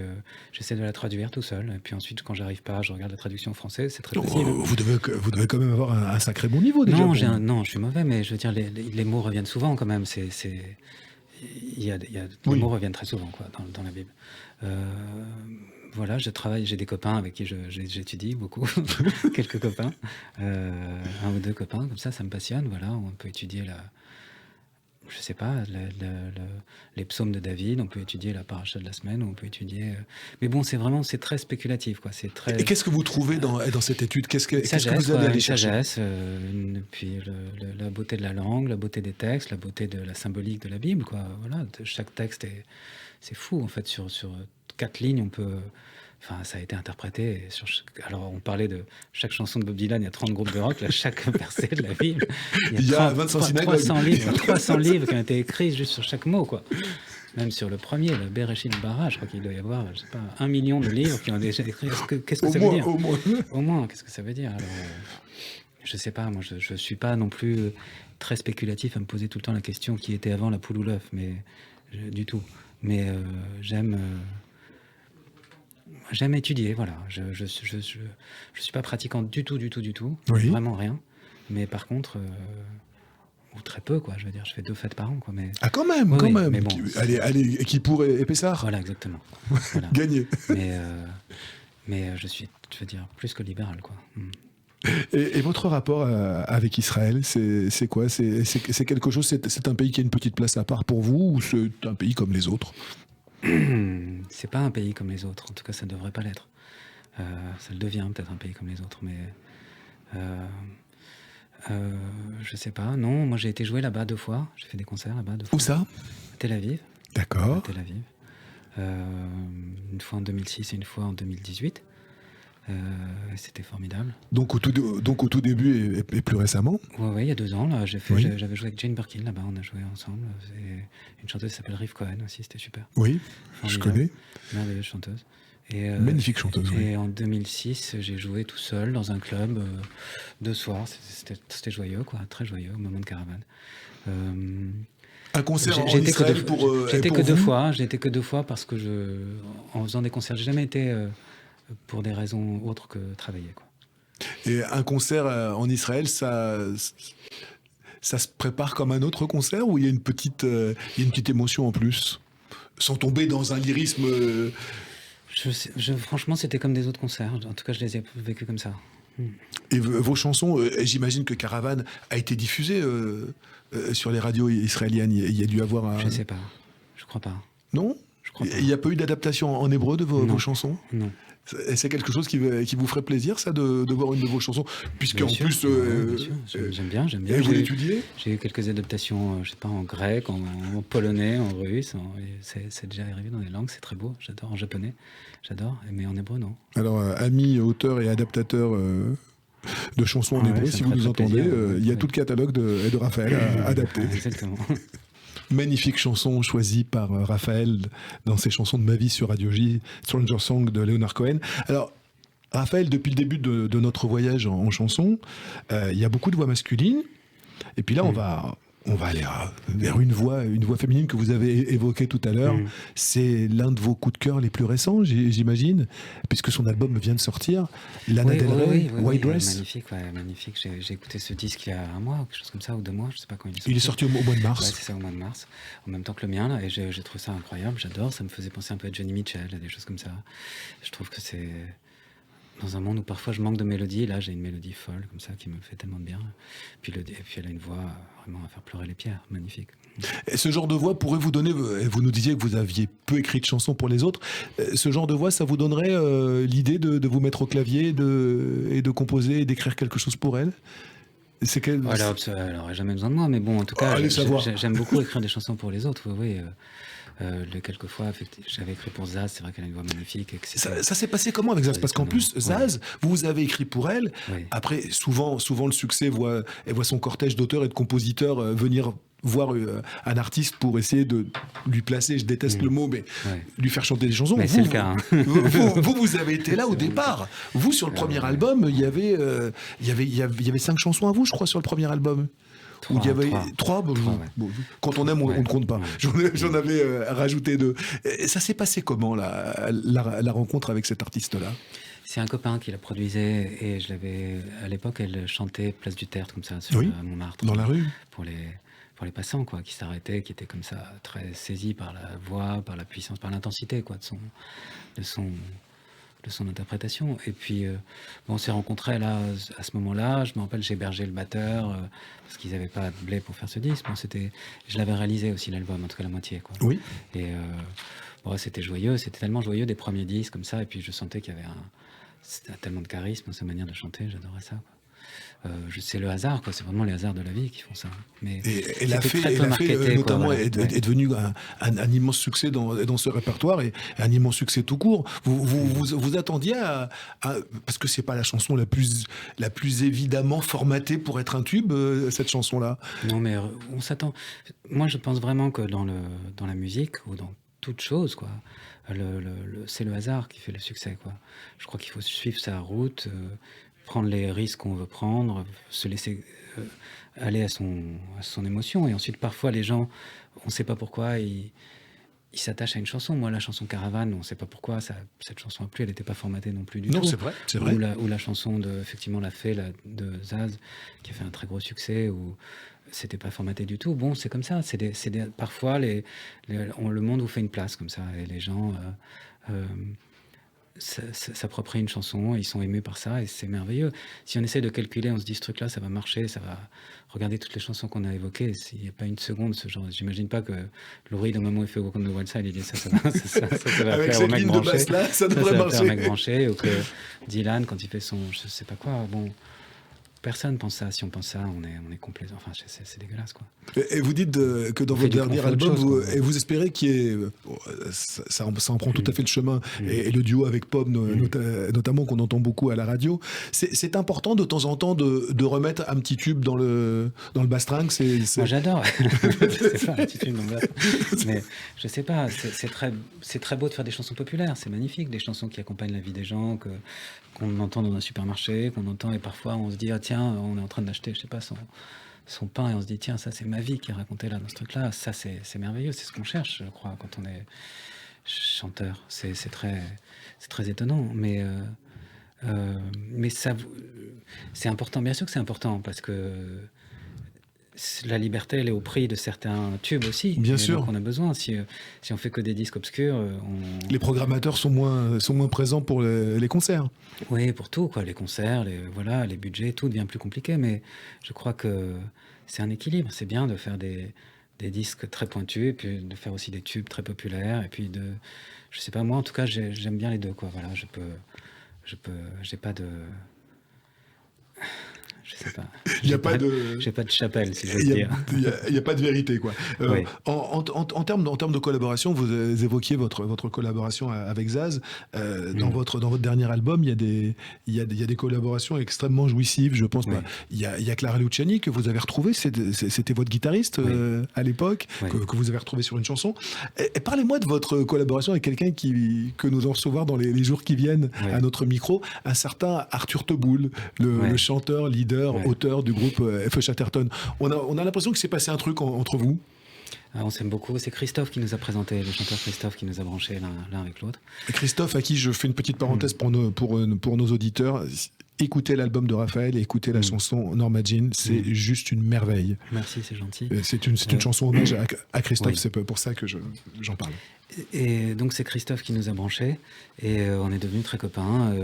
j'essaie de la traduire tout seul. Et puis ensuite, quand j'arrive pas, je regarde la traduction en français. C'est très facile. Vous devez quand même avoir un sacré bon niveau, déjà. Non, je suis mauvais, mais je veux dire, les mots reviennent souvent, quand même. Les mots reviennent très souvent, quoi, dans la Bible. Voilà, je travaille, j'ai des copains avec qui j'étudie beaucoup, quelques copains, 1 ou 2 copains, comme ça me passionne. Voilà, on peut étudier je sais pas, les psaumes de David, on peut étudier la paracha de la semaine, on peut étudier. Mais bon, c'est très spéculatif, quoi. C'est très. Et qu'est-ce que vous trouvez dans cette étude ? Qu'est-ce que vous allez aller chercher ? Sagesse, puis la beauté de la langue, la beauté des textes, la beauté de la symbolique de la Bible, quoi. Voilà, chaque texte c'est fou, en fait. Sur 4 lignes, on peut. Enfin, ça a été interprété. Alors, on parlait de chaque chanson de Bob Dylan, il y a 30 groupes de rock, là, chaque verset de la Bible. Il y a 300 livres qui ont été écrits juste sur chaque mot, quoi. Même sur le premier, le Bereshit Bara, je crois qu'il doit y avoir, je sais pas, 1 million de livres qui ont déjà écrit. Qu'est-ce que ça veut dire ? Au moins, qu'est-ce que ça veut dire ? Alors, je sais pas, moi, je suis pas non plus très spéculatif à me poser tout le temps la question qui était avant la poule ou l'œuf, mais du tout. Mais j'aime étudier, voilà. Je suis pas pratiquante du tout, oui. Vraiment rien. Mais par contre, ou très peu, quoi. Je veux dire, je fais 2 fêtes par an, quoi. Mais quand même, oui, quand même. Mais bon, allez, qui pourrait Pessard. Voilà, exactement. Voilà. Gagné. Mais je suis, je veux dire, plus que libéral, quoi. Et votre rapport avec Israël, c'est quoi ? C'est quelque chose. C'est un pays qui a une petite place à part pour vous, ou c'est un pays comme les autres ? C'est pas un pays comme les autres. En tout cas, ça ne devrait pas l'être. Ça le devient peut-être un pays comme les autres, mais je sais pas. Non, moi j'ai été jouer là-bas 2 fois. J'ai fait des concerts là-bas 2 fois. Où ça ? À Tel Aviv. D'accord. À Tel Aviv. Une fois en 2006 et une fois en 2018. C'était formidable. Donc au tout début et plus récemment ? Oui, il y a 2 ans, là, j'avais joué avec Jane Birkin là-bas, on a joué ensemble. Une chanteuse qui s'appelle Riv Cohen aussi, c'était super. Oui, formidable. Je connais. Merveilleuse chanteuse. Magnifique chanteuse. Et en 2006, j'ai joué tout seul dans un club 2 soirs. C'était joyeux, quoi, très joyeux, au moment de Caravane. Un concert en Israël pour J'ai été que 2 fois parce que en faisant des concerts, j'ai jamais été pour des raisons autres que travailler, quoi. Et un concert en Israël, ça se prépare comme un autre concert, ou il y a une petite émotion en plus, sans tomber dans un lyrisme franchement, c'était comme des autres concerts. En tout cas, je les ai vécus comme ça. Et vos chansons, j'imagine que Caravane a été diffusée sur les radios israéliennes. Il y a dû avoir un... Je sais pas. Je crois pas. Non ? Je crois pas. Il n'y a pas eu d'adaptation en hébreu de vos Non. chansons? Non. Et c'est quelque chose qui vous ferait plaisir, ça, de voir une de vos chansons? Puisqu'en Bien sûr. plus, Ouais, bien sûr. J'aime bien. et vous l'étudiez? J'ai eu quelques adaptations, je sais pas, en grec, en polonais, en russe. C'est déjà arrivé dans les langues, c'est très beau. J'adore. En japonais, j'adore. Mais en hébreu, non. Alors, ami, auteur et adaptateur de chansons en Ah ouais, hébreu, ça si me vous ferait nous très entendez, plaisir. il y a tout le catalogue de Raphaël à adapter. Exactement. Magnifique chanson choisie par Raphaël dans ses chansons de Ma vie sur Radio J, Stranger Song de Leonard Cohen. Alors, Raphaël, depuis le début de notre voyage en chanson, il y a beaucoup de voix masculines. Et puis là, on va aller vers une voix féminine que vous avez évoquée tout à l'heure. C'est l'un de vos coups de cœur les plus récents, j'imagine, puisque son album vient de sortir, Lana Del Rey, White Dress. Magnifique. J'ai écouté ce disque il y a un mois, ou quelque chose comme ça, ou 2 mois, je sais pas quand il est sorti. Il est sorti au mois de mars. Ouais, c'est ça, au mois de mars, en même temps que le mien, là, et j'ai trouvé ça incroyable, j'adore, ça me faisait penser un peu à Johnny Mitchell, à des choses comme ça. Je trouve que c'est dans un monde où parfois je manque de mélodie, là j'ai une mélodie folle, comme ça, qui me fait tellement de bien. Et puis elle a une voix vraiment à faire pleurer les pierres, magnifique. Et ce genre de voix pourrait vous donner, vous nous disiez que vous aviez peu écrit de chansons pour les autres, ce genre de voix, ça vous donnerait l'idée de vous mettre au clavier et de composer et d'écrire quelque chose pour elle? Elle n'aurait jamais besoin de moi, mais bon, en tout cas, j'aime beaucoup écrire des chansons pour les autres, oui. Quelquefois, j'avais écrit pour Zaz, c'est vrai qu'elle a une voix magnifique. Ça s'est passé comment avec Zaz? Parce qu'en plus, Zaz, vous avez écrit pour elle. Oui. Après, souvent le succès elle voit son cortège d'auteurs et de compositeurs venir voir un artiste pour essayer de lui placer, je déteste le mot, mais lui faire chanter des chansons. Mais c'est le cas. Hein. Vous avez été là au départ. Vous, sur le premier album, il y avait 5 chansons à vous, je crois, sur le premier album. Où il y avait 3. Quand on aime, on ne compte pas. J'en avais rajouté 2. Et ça s'est passé comment, la rencontre avec cet artiste-là? C'est un copain qui la produisait et à l'époque, elle chantait Place du Tertre, comme ça, sur Montmartre. Dans la rue. Pour les passants, quoi, qui s'arrêtaient, qui étaient comme ça, très saisis par la voix, par la puissance, par l'intensité, quoi, de son interprétation. Et puis, on s'est rencontrés là, à ce moment-là. Je me rappelle, j'ai hébergé le batteur, parce qu'ils n'avaient pas de blé pour faire ce disque. Je l'avais réalisé aussi, l'album, en tout cas la moitié, quoi. Oui. Et c'était joyeux, c'était tellement joyeux, des premiers disques comme ça. Et puis, je sentais qu'il y avait c'était tellement de charisme, sa manière de chanter, j'adorais ça, quoi. C'est le hasard, quoi. C'est vraiment les hasards de la vie qui font ça. Mais et la fée notamment est devenu un immense succès dans ce répertoire et un immense succès tout court. Vous attendiez parce que c'est pas la chanson la plus évidemment formatée pour être un tube, cette chanson-là. Non, mais on s'attend. Moi, je pense vraiment que dans la musique ou dans toute chose, quoi, c'est le hasard qui fait le succès, quoi. Je crois qu'il faut suivre sa route. Prendre les risques qu'on veut prendre, se laisser aller à son émotion. Et ensuite, parfois, les gens, on ne sait pas pourquoi, ils s'attachent à une chanson. Moi, la chanson Caravane, on ne sait pas pourquoi cette chanson a plu, elle n'était pas formatée non plus du tout. Non, c'est vrai. Ou la chanson effectivement, La Fée de Zaz, qui a fait un très gros succès, où c'était pas formaté du tout. Bon, c'est comme ça. Parfois, le monde vous fait une place comme ça, et les gens s'approprient une chanson, ils sont émus par ça et c'est merveilleux. Si on essaie de calculer, on se dit ce truc-là, ça va marcher, ça va... Regardez toutes les chansons qu'on a évoquées, il n'y a pas une seconde ce genre. J'imagine pas que Lou Reed, au moment où il fait Walk on the Wild Side, il dit ça va avec faire au mec branché. Ça devrait marcher. Faire au mec branché, ou que Dylan, quand il fait son je sais pas quoi, bon... Personne pense ça. Si on pense ça, on est complet. Enfin, c'est dégueulasse, quoi. Et vous dites que dans votre dernier album, vous espérez qu'il y ait... Ça en prend tout à fait le chemin. Et le duo avec Pomme, notamment, qu'on entend beaucoup à la radio. C'est important, de temps en temps, de remettre un petit tube dans le bastringue. Moi, j'adore. C'est pas un petit tube dans le bastringue. Mais je sais pas, c'est très beau de faire des chansons populaires. C'est magnifique, des chansons qui accompagnent la vie des gens, qu'on entend dans un supermarché, qu'on entend, et parfois on se dit, ah tiens, on est en train d'acheter, je sais pas, son pain, et on se dit, tiens, ça c'est ma vie qui est racontée là, dans ce truc-là. Ça, c'est merveilleux, c'est ce qu'on cherche, je crois, quand on est chanteur. C'est très étonnant, mais ça, c'est important, bien sûr que c'est important, parce que la liberté, elle est au prix de certains tubes aussi. Bien sûr. Donc on a besoin. Si on fait que des disques obscurs, les programmateurs sont moins présents pour les concerts. Oui, pour tout, quoi. Les concerts, les budgets, tout devient plus compliqué. Mais je crois que c'est un équilibre. C'est bien de faire des disques très pointus, et puis de faire aussi des tubes très populaires, et puis je sais pas, moi en tout cas, j'aime bien les deux, quoi. Voilà, j'ai pas de, je sais pas, Il n'y a pas de... j'ai pas de chapelle, si je veux Il dire. n'y a pas de vérité, quoi. Oui. En termes de collaboration, vous évoquiez votre collaboration avec Zaz. Dans votre dernier album, il y a des collaborations extrêmement jouissives. Je pense, Oui. il y a Clara Luciani que vous avez retrouvée. C'était votre guitariste à l'époque, Oui. que vous avez retrouvé sur une chanson. Et parlez-moi de votre collaboration avec quelqu'un que nous allons recevoir dans les jours qui viennent à notre micro, un certain Arthur Teboul, le chanteur, leader, auteur du groupe F. Chatterton. On a l'impression qu'il s'est passé un truc entre vous. On s'aime beaucoup. C'est Christophe qui nous a présenté, le chanteur Christophe qui nous a branchés l'un avec l'autre. Christophe, à qui je fais une petite parenthèse pour nos auditeurs. Écoutez l'album de Raphaël et écoutez la chanson Norma Jean, c'est juste une merveille. Merci, c'est gentil. C'est une chanson hommage à Christophe, c'est pour ça que j'en parle. Et donc c'est Christophe qui nous a branchés et on est devenus très copains.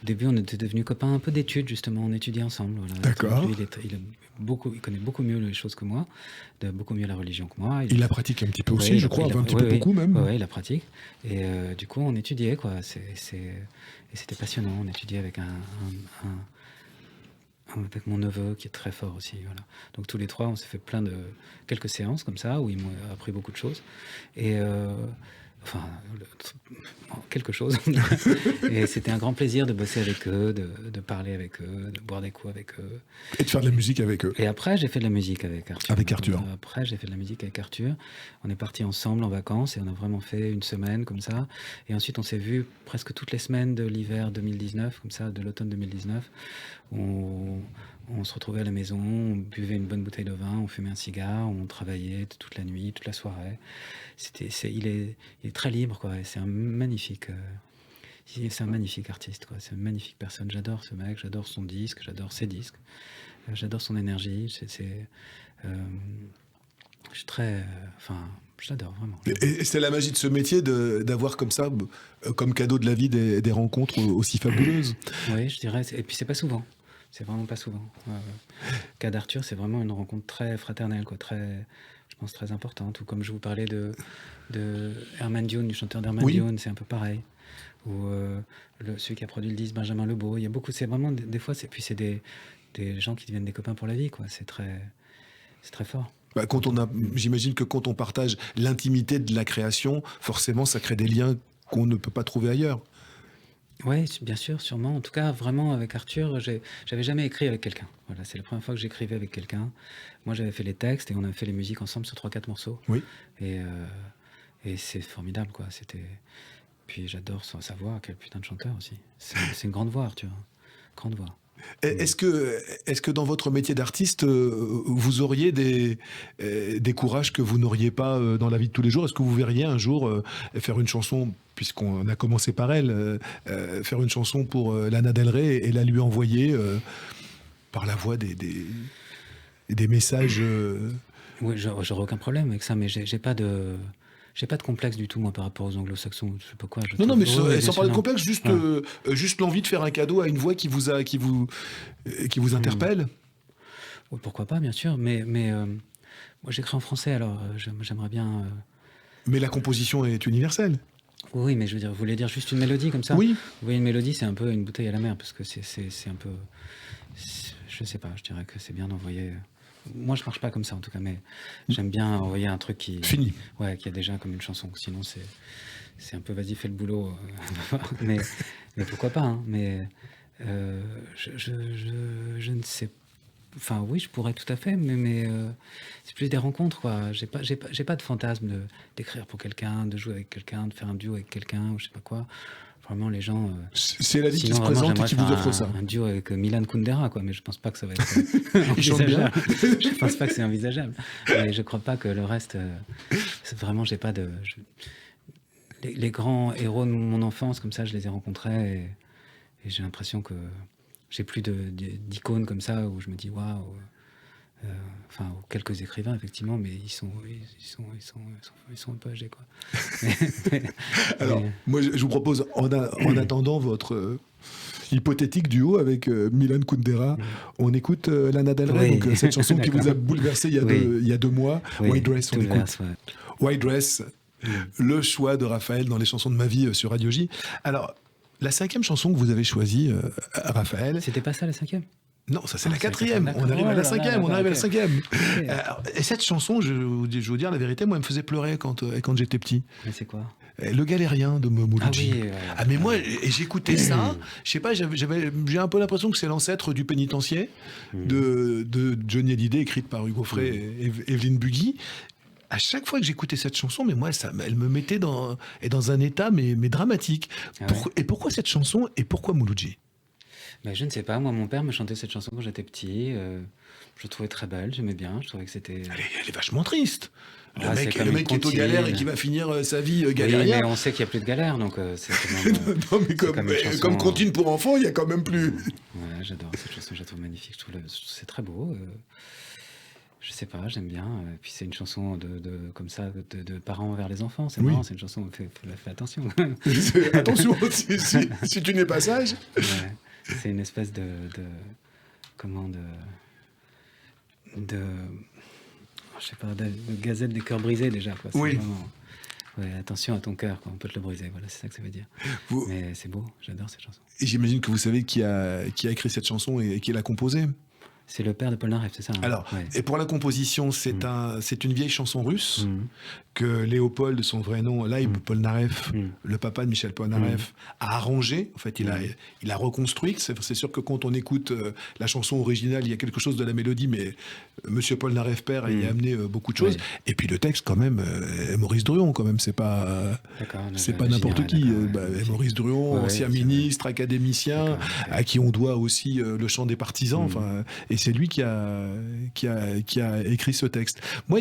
Au début, on était devenus copains un peu d'études, justement, on étudiait ensemble. Voilà. D'accord. Lui, il connaît beaucoup mieux les choses que moi, beaucoup mieux la religion que moi. Il la pratique un petit peu aussi, je crois, un petit peu beaucoup même. Oui, il la pratique. Et du coup, on étudiait, quoi. Et c'était passionnant. On étudiait avec avec mon neveu qui est très fort aussi. Voilà. Donc tous les trois, on s'est fait quelques séances comme ça, où ils m'ont appris beaucoup de choses. Et quelque chose. Et c'était un grand plaisir de bosser avec eux, de parler avec eux, de boire des coups avec eux. Et de faire de la musique avec eux. Et après, j'ai fait de la musique avec Arthur. Après, j'ai fait de la musique avec Arthur. On est partis ensemble en vacances et on a vraiment fait une semaine comme ça. Et ensuite, on s'est vus presque toutes les semaines de l'hiver 2019, comme ça, de l'automne 2019. On se retrouvait à la maison, on buvait une bonne bouteille de vin, on fumait un cigare, on travaillait toute la nuit, toute la soirée. Il est très libre, quoi. Et c'est un magnifique artiste, quoi. C'est une magnifique personne. J'adore ce mec, j'adore son disque, j'adore ses disques, j'adore son énergie. Je suis très, j'adore vraiment. Et c'est la magie de ce métier d'avoir comme ça, comme cadeau de la vie, des rencontres aussi fabuleuses. Oui, je dirais. Et puis c'est pas souvent. C'est vraiment pas souvent. Le cas d'Arthur, c'est vraiment une rencontre très fraternelle, quoi, je pense très importante. Ou comme je vous parlais de Herman Dune, du chanteur d'Herman Dune, c'est un peu pareil. Ou celui qui a produit le disque, Benjamin Lebeau. Il y a beaucoup, c'est vraiment des fois, c'est des gens qui deviennent des copains pour la vie, quoi. C'est très fort. J'imagine que quand on partage l'intimité de la création, forcément, ça crée des liens qu'on ne peut pas trouver ailleurs. Oui, bien sûr, sûrement. En tout cas, vraiment, avec Arthur, j'avais jamais écrit avec quelqu'un. Voilà, c'est la première fois que j'écrivais avec quelqu'un. Moi, j'avais fait les textes et on avait fait les musiques ensemble sur 3-4 morceaux. Oui. Et c'est formidable, quoi. Puis j'adore sa voix, quel putain de chanteur aussi. C'est une grande voix, Arthur. Grande voix. Est-ce que dans votre métier d'artiste, vous auriez des courages que vous n'auriez pas dans la vie de tous les jours? Est-ce que vous verriez un jour faire une chanson, puisqu'on a commencé par elle, faire une chanson pour Lana Del Rey et la lui envoyer par la voix des messages Oui, j'aurais aucun problème avec ça, mais j'ai pas de complexe du tout, moi, par rapport aux anglo-saxons. Je sais pas quoi. Non, mais sans parler de complexe, juste l'envie de faire un cadeau à une voix qui vous interpelle. Oui, pourquoi pas, bien sûr. Mais moi, j'écris en français, alors j'aimerais bien. Mais la composition est universelle. Oui, mais je veux dire, vous voulez dire juste une mélodie comme ça? Oui. Vous voyez, une mélodie, c'est un peu une bouteille à la mer, parce que c'est un peu. Je sais pas, je dirais que c'est bien d'envoyer. Moi, je marche pas comme ça, en tout cas, mais j'aime bien envoyer un truc qui... Fini. Ouais, qui a déjà comme une chanson. Sinon, c'est un peu, vas-y, fais le boulot. mais pourquoi pas, hein. Mais je ne sais pas. Enfin, oui, je pourrais tout à fait, mais c'est plus des rencontres, quoi. J'ai pas de fantasme d'écrire pour quelqu'un, de jouer avec quelqu'un, de faire un duo avec quelqu'un, ou je sais pas quoi. Vraiment, les gens... c'est la vie qui se présente et qui vous offre ça. Un duo avec Milan Kundera, quoi, mais je pense pas que ça va être envisageable. Je pense pas que c'est envisageable. Mais je crois pas que le reste... vraiment, j'ai pas de... Les grands héros de mon enfance, comme ça, je les ai rencontrés et j'ai l'impression que j'ai plus d'icônes comme ça où je me dis waouh. Enfin, quelques écrivains effectivement, mais ils sont un peu âgés, quoi. Alors, moi, je vous propose en attendant hypothétique duo avec Milan Kundera. On écoute Lana Del Rey, Oui. donc cette chanson qui vous a bouleversé il y a 2 mois. Oui, White Dress, on tout le écoute. reste, ouais. White Dress, le choix de Raphaël dans les chansons de ma vie sur Radio J. Alors, la 5e chanson que vous avez choisie, Raphaël. C'était pas ça la 5e? Non, ça c'est la c'est 4e. d'accord. On arrive à la Oh là 5e. là, On arrive à la ok. 5e. Ok. Et cette chanson, je vais vous dire la vérité, moi, elle me faisait pleurer quand j'étais petit. Mais c'est quoi? Le Galérien de Mouloudji. Ah oui, Ah mais moi, j'écoutais ça, je sais pas, j'ai un peu l'impression que c'est l'ancêtre du Pénitencier de Johnny Hallyday, écrite par Hugo Frey et Evelyne Bugui. À chaque fois que j'écoutais cette chanson, mais moi, elle me mettait dans un état mais dramatique. Ah ouais. Et pourquoi cette chanson et pourquoi Mouloudji? Ben, je ne sais pas. Moi, mon père me chantait cette chanson quand j'étais petit. Je la trouvais très belle, j'aimais bien. Je trouvais que c'était. Elle est vachement triste. Le Ah, c'est mec, comme le une mec qui est aux comptine. galères et qui va finir sa vie Oui, galérien. mais on sait qu'il n'y a plus de galère, donc c'est quand même. Non, mais c'est comme une chanson, comme comptine pour enfants, il y a quand même plus. Ouais, j'adore cette chanson, je la trouve magnifique. C'est très beau. Je sais pas, j'aime bien. Puis c'est une chanson comme ça, de parents vers les enfants. C'est Oui. marrant, c'est une chanson. Fais attention. Attention, si tu n'es pas sage. Ouais. C'est une espèce de je sais pas, de gazette des cœurs brisés déjà, quoi. C'est Oui. vraiment- ouais, attention à ton cœur, quoi. On peut te le briser. Voilà, c'est ça que ça veut dire. Vous- Mais c'est beau, j'adore cette chanson. Et j'imagine que vous savez qui a écrit cette chanson et qui l'a composée. C'est le père de Paul Naref, c'est ça, hein? Alors, Ouais. et pour la composition, c'est une vieille chanson russe que Léopold, son vrai nom, Leib Polnareff, le papa de Michel Polnareff, a arrangé. En fait, il a reconstruite. C'est sûr que quand on écoute la chanson originale, il y a quelque chose de la mélodie, mais Monsieur Polnareff père y a amené beaucoup de choses. Oui. Et puis le texte, quand même, Maurice Druon, quand même, c'est pas n'importe qui. Maurice Druon, Ouais, ancien c'est vrai. ministre, académicien, D'accord, ouais. à qui on doit aussi le chant des partisans. Enfin, et c'est lui qui a écrit ce texte. Moi,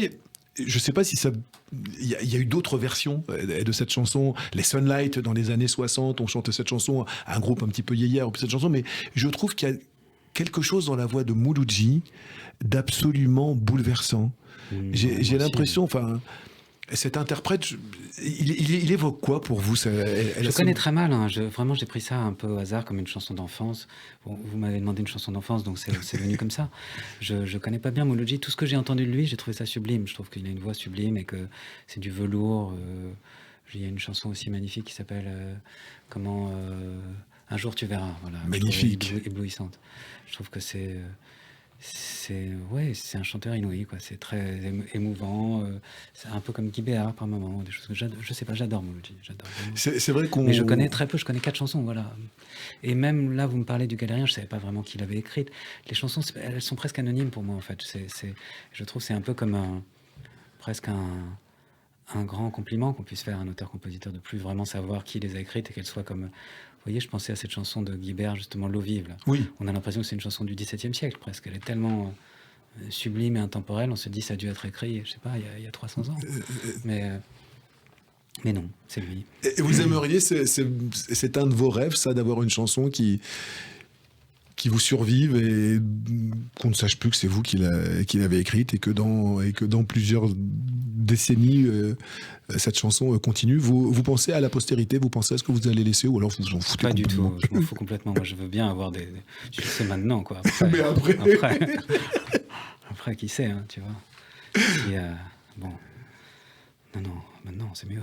je sais pas si ça. Il y a eu d'autres versions de cette chanson. Les Sunlight, dans les années 60, on chantait cette chanson, un groupe un petit peu yéyère, cette chanson, mais je trouve qu'il y a quelque chose dans la voix de Mouloudji d'absolument bouleversant. J'ai l'impression, enfin, cet interprète, il évoque quoi pour vous? Je connais très mal, hein. Vraiment, j'ai pris ça un peu au hasard comme une chanson d'enfance. Bon, vous m'avez demandé une chanson d'enfance, donc c'est venu comme ça. Je connais pas bien Mouloudji. Tout ce que j'ai entendu de lui, j'ai trouvé ça sublime. Je trouve qu'il a une voix sublime et que c'est du velours. Il y a une chanson aussi magnifique qui s'appelle Un jour tu verras. Voilà, Magnifique. Je trouve éblouissante. Je trouve que c'est un chanteur inouï, quoi. C'est très émouvant. C'est un peu comme Guy Béard par moment, des choses que je sais pas, j'adore Mouloudji, j'adore vraiment. C'est vrai qu'on. Mais je connais très peu, je connais 4 chansons, voilà. Et même là, vous me parlez du Galérien, je savais pas vraiment qui l'avait écrite. Les chansons, elles sont presque anonymes pour moi, en fait. Je trouve que c'est un peu comme presque un grand compliment qu'on puisse faire à un auteur-compositeur de plus vraiment savoir qui les a écrites et qu'elles soient comme. Vous voyez, je pensais à cette chanson de Guy Béard, justement, L'eau vive. Là. Oui. On a l'impression que c'est une chanson du XVIIe siècle, presque. Elle est tellement sublime et intemporelle, on se dit ça a dû être écrit, je sais pas, il y a 300 ans. Mais non, c'est lui. Et vous aimeriez, c'est un de vos rêves, ça, d'avoir une chanson qui vous survive et qu'on ne sache plus que c'est vous qui l'avez écrite et que dans plusieurs décennies, cette chanson continue. Vous pensez à la postérité, vous pensez à ce que vous allez laisser ou alors vous en foutez Pas du complètement? tout, je m'en fous complètement. Moi, je veux bien avoir je le sais maintenant, quoi. Mais Après, qui sait, hein, tu vois. Bon. Non, maintenant, c'est mieux.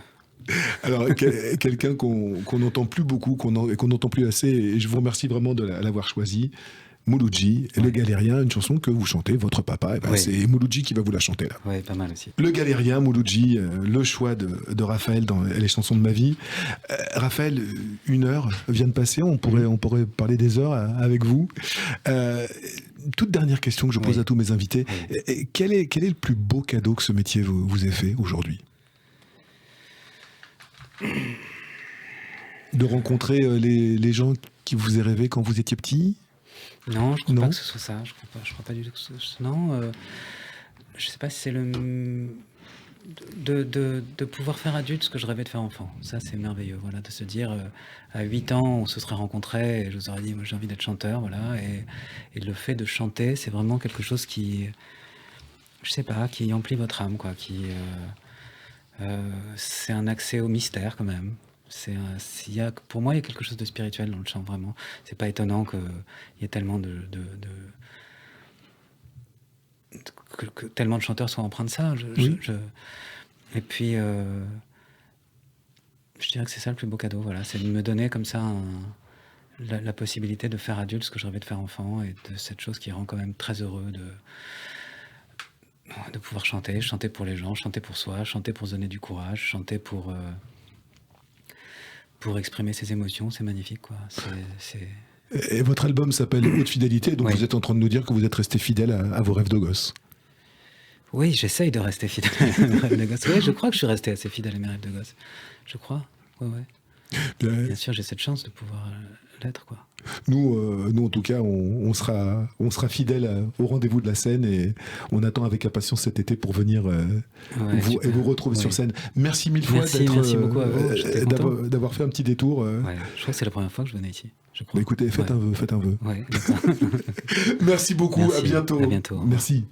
Alors, quelqu'un qu'on n'entend plus beaucoup, qu'on n'entend plus assez, et je vous remercie vraiment de l'avoir choisi, Mouloudji, Le Galérien, une chanson que vous chantez, votre papa, et ben Oui. c'est Mouloudji qui va vous la chanter là. Ouais, pas mal aussi. Le Galérien, Mouloudji, le choix de Raphaël dans les chansons de ma vie. Raphaël, 1 heure vient de passer, on pourrait parler des heures avec vous. Toute dernière question que je pose à tous mes invités. Oui. Quel est le plus beau cadeau que ce métier vous ait fait aujourd'hui? De rencontrer les gens qui vous aient rêvé quand vous étiez petit? Non, je crois Non. pas que ce soit ça. Je crois pas du tout que ce soit. Non, je sais pas si c'est de pouvoir faire adulte ce que je rêvais de faire enfant. Ça, c'est merveilleux. Voilà, de se dire à 8 ans, on se serait rencontrés et je vous aurais dit, moi, j'ai envie d'être chanteur, voilà. Et le fait de chanter, c'est vraiment quelque chose qui, je sais pas, qui emplit votre âme, quoi. C'est un accès au mystère quand même. Pour moi, il y a quelque chose de spirituel dans le chant, vraiment. C'est pas étonnant qu'il y ait tellement que tellement de chanteurs soient empreints de ça. Et puis, je dirais que c'est ça le plus beau cadeau, voilà. C'est de me donner comme ça la possibilité de faire adulte ce que je rêvais de faire enfant, et de cette chose qui rend quand même très heureux de pouvoir chanter pour les gens, chanter pour soi, chanter pour se donner du courage, chanter pour exprimer ses émotions. C'est magnifique, quoi. Et votre album s'appelle Haute Fidélité, donc vous êtes en train de nous dire que vous êtes resté fidèle à vos rêves de gosse. Oui, j'essaye de rester fidèle à mes rêves de gosse. Oui, je crois que je suis resté assez fidèle à mes rêves de gosse. Je crois, ouais. Bien sûr, j'ai cette chance de pouvoir l'être, quoi. Nous, en tout cas, on sera fidèles au rendez-vous de la scène, et on attend avec impatience cet été pour venir vous retrouver sur scène. Merci mille fois merci beaucoup à vous. d'avoir fait un petit détour. Ouais, je crois que c'est la première fois que je venais ici. Je crois. Bah écoutez, faites un vœu. Ouais, d'accord. Merci beaucoup, à bientôt. À bientôt. Merci.